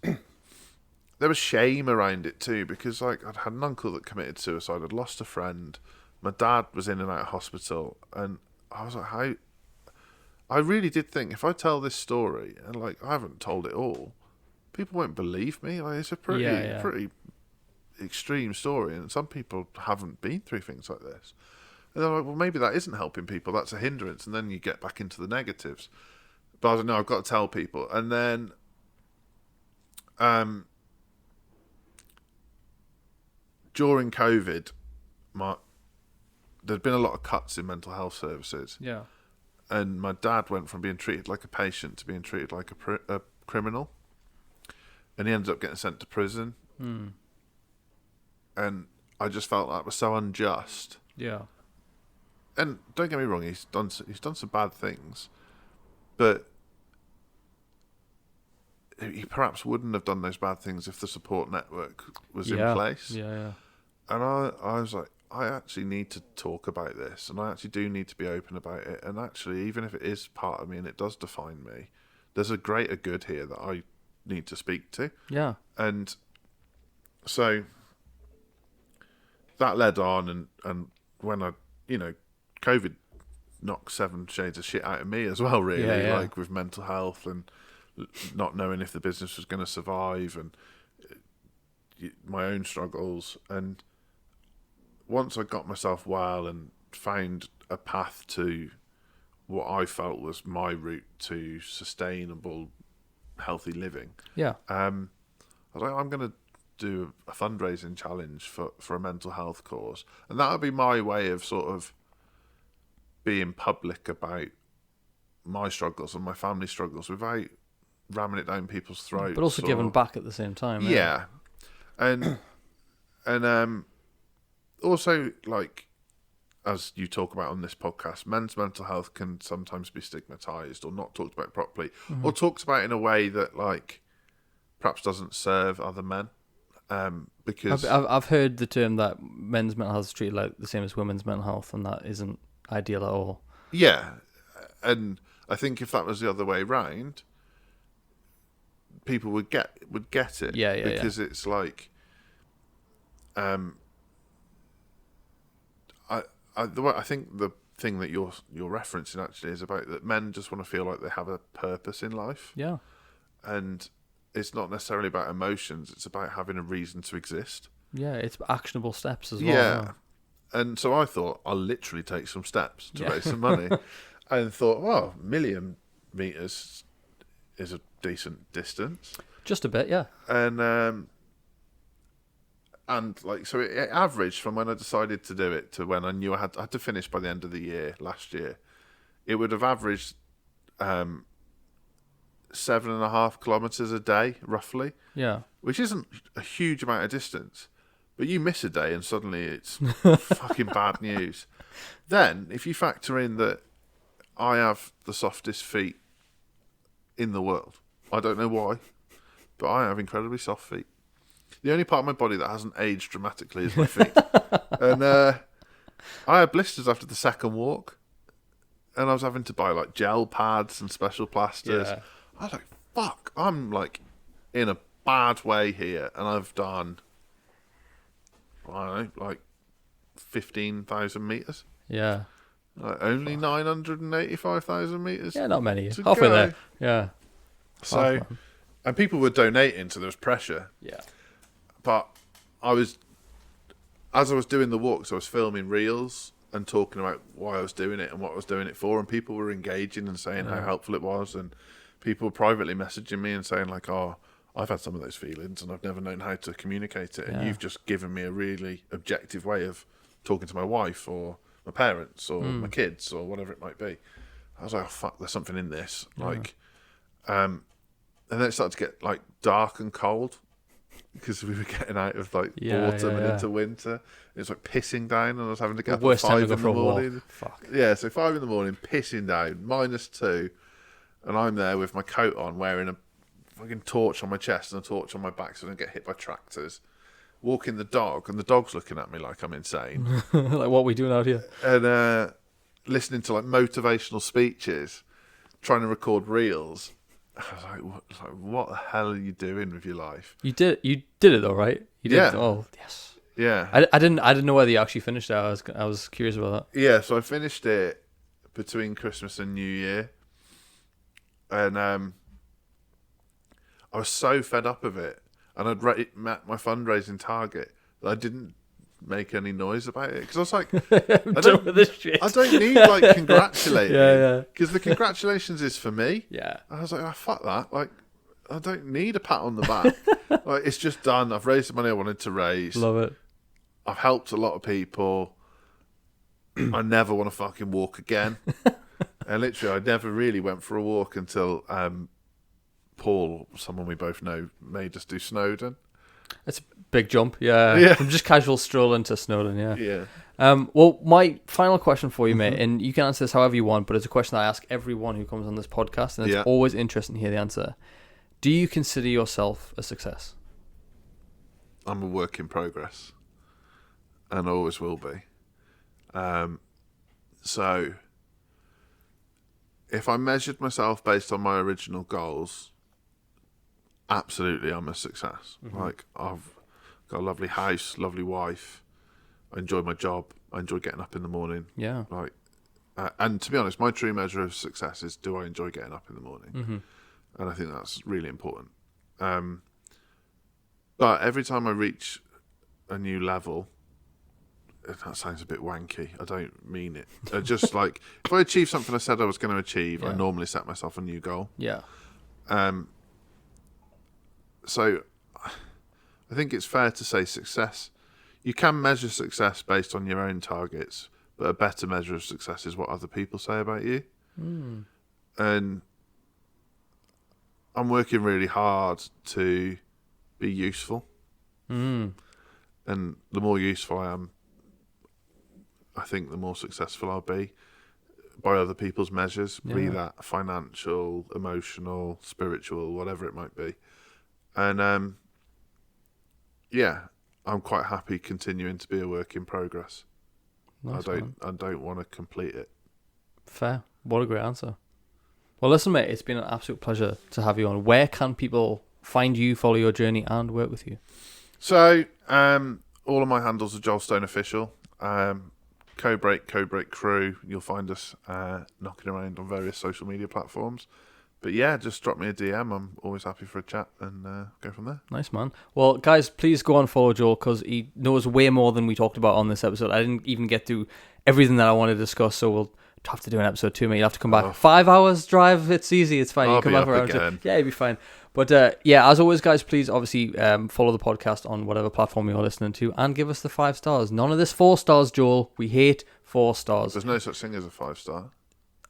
there was shame around it too, because like, I'd had an uncle that committed suicide, I'd lost a friend, my dad was in and out of hospital, and I was like, I really did think, if I tell this story, and like, I haven't told it all, people won't believe me. Like, it's a pretty extreme story, and some people haven't been through things like this. And they're like, well, maybe that isn't helping people, that's a hindrance, and then you get back into the negatives. But I was like, no, I've got to tell people. And then during COVID, there'd been a lot of cuts in mental health services. Yeah. And my dad went from being treated like a patient to being treated like a criminal. And he ended up getting sent to prison. And I just felt that was so unjust. Yeah. And don't get me wrong, he's done some bad things, but he perhaps wouldn't have done those bad things if the support network was in place. Yeah. And I was like, I actually need to talk about this, and I actually do need to be open about it. And actually, even if it is part of me and it does define me, there's a greater good here that I need to speak to. Yeah. And so that led on, and when I, COVID knocked 7 shades of shit out of me as well, really, like with mental health and not knowing if the business was going to survive, and my own struggles. And once I got myself well and found a path to what I felt was my route to sustainable, healthy living, I was like, I'm going to do a fundraising challenge for a mental health cause. And that would be my way of sort of being public about my struggles and my family struggles without ramming it down people's throats. But also giving back at the same time. Yeah. And also, like, as you talk about on this podcast, men's mental health can sometimes be stigmatized or not talked about properly, or talked about in a way that, like, perhaps doesn't serve other men. Because I've heard the term that men's mental health is treated like the same as women's mental health, and that isn't ideal at all. Yeah. And I think if that was the other way round, people would get it. Because it's like, I think the thing that you're referencing actually is about that men just want to feel like they have a purpose in life. Yeah. And it's not necessarily about emotions, it's about having a reason to exist. Yeah, it's actionable steps as well. Yeah. And so I thought, I'll literally take some steps to raise some money. And thought, well, 1 million meters is a decent distance. Just a bit, yeah. And like, so it averaged from when I decided to do it to when I knew I had to finish by the end of the year, last year. It would have averaged 7.5 kilometers a day, roughly. Yeah. Which isn't a huge amount of distance. But you miss a day and suddenly it's fucking bad news. Then, if you factor in that I have the softest feet in the world, I don't know why, but I have incredibly soft feet. The only part of my body that hasn't aged dramatically is my feet. And I had blisters after the second walk, and I was having to buy like gel pads and special plasters. Yeah. I was like, fuck, I'm like in a bad way here, and I've done, I don't know, like 15,000 meters. Yeah. Like only 985,000 meters. Yeah, not many. to Halfway go. there. Yeah. So, and people were donating, so there was pressure. Yeah. But as I was doing the walks, I was filming reels and talking about why I was doing it and what I was doing it for, and people were engaging and saying how helpful it was, and people were privately messaging me and saying like, oh, I've had some of those feelings and I've never known how to communicate it, and you've just given me a really objective way of talking to my wife or my parents or my kids or whatever it might be. I was like, oh fuck, there's something in this. Like, and then it started to get like dark and cold because we were getting out of like autumn and into winter. It was like pissing down, and I was having to get up at 5 in the morning. Fuck. Yeah, so 5 in the morning, pissing down, -2, and I'm there with my coat on, wearing a fucking torch on my chest and a torch on my back so I don't get hit by tractors. Walking the dog, and the dog's looking at me like I'm insane. Like, what are we doing out here? And listening to like motivational speeches, trying to record reels. I was like, what the hell are you doing with your life? You did it though, right? You did. Yeah. Oh, yes. Yeah. I didn't know whether you actually finished it. I was curious about that. Yeah, so I finished it between Christmas and New Year. And I was so fed up of it. And I'd met my fundraising target that I didn't make any noise about it. Because I was like, I'm done with this shit. I don't need like congratulating. Yeah. Because the congratulations is for me. Yeah. I was like, oh, fuck that. Like, I don't need a pat on the back. Like, it's just done. I've raised the money I wanted to raise. Love it. I've helped a lot of people. I never want to fucking walk again. And literally, I never really went for a walk until Paul, someone we both know, made us do Snowdon. It's a big jump, yeah. From just casual strolling to Snowdon, yeah. Yeah. Well, my final question for you, mate, and you can answer this however you want, but it's a question that I ask everyone who comes on this podcast, and it's always interesting to hear the answer. Do you consider yourself a success? I'm a work in progress, and always will be. So, if I measured myself based on my original goals, absolutely I'm a success. Like, I've got a lovely house, lovely wife. I enjoy my job. I enjoy getting up in the morning. Yeah. Like, and to be honest, my true measure of success is, do I enjoy getting up in the morning? And I think that's really important. But every time I reach a new level, that sounds a bit wanky. I don't mean it. Just like, if I achieve something I said I was going to achieve, I normally set myself a new goal. Yeah. So I think it's fair to say success. You can measure success based on your own targets, but a better measure of success is what other people say about you. And I'm working really hard to be useful. And the more useful I am, I think the more successful I'll be by other people's measures, be that financial, emotional, spiritual, whatever it might be. And I'm quite happy continuing to be a work in progress. Nice, I don't want to complete it. Fair. What a great answer. Well, listen, mate, it's been an absolute pleasure to have you on. Where can people find you, follow your journey, and work with you? So, all of my handles are Joel Stone Official. Codebreak Crew. You'll find us knocking around on various social media platforms. But yeah, just drop me a DM. I'm always happy for a chat and go from there. Nice, man. Well, guys, please go and follow Joel because he knows way more than we talked about on this episode. I didn't even get to everything that I wanted to discuss, so we'll have to do an episode 2, mate. You'll have to come back. 5 hours drive, it's easy, it's fine. I'll you come be back up around again. Yeah, you'll be fine. But as always, guys, please obviously follow the podcast on whatever platform you're listening to and give us the 5 stars. None of this 4 stars, Joel. We hate 4 stars. There's no such thing as a 5-star.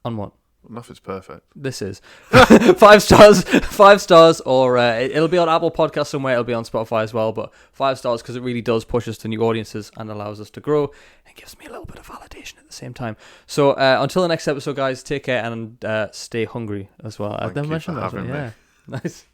On what? Nothing's perfect. This is 5 stars, or it'll be on Apple Podcasts somewhere. It'll be on Spotify as well, but 5 stars because it really does push us to new audiences and allows us to grow. It gives me a little bit of validation at the same time. So until the next episode, guys, take care and stay hungry as well. I've never mentioned that. Yeah, nice.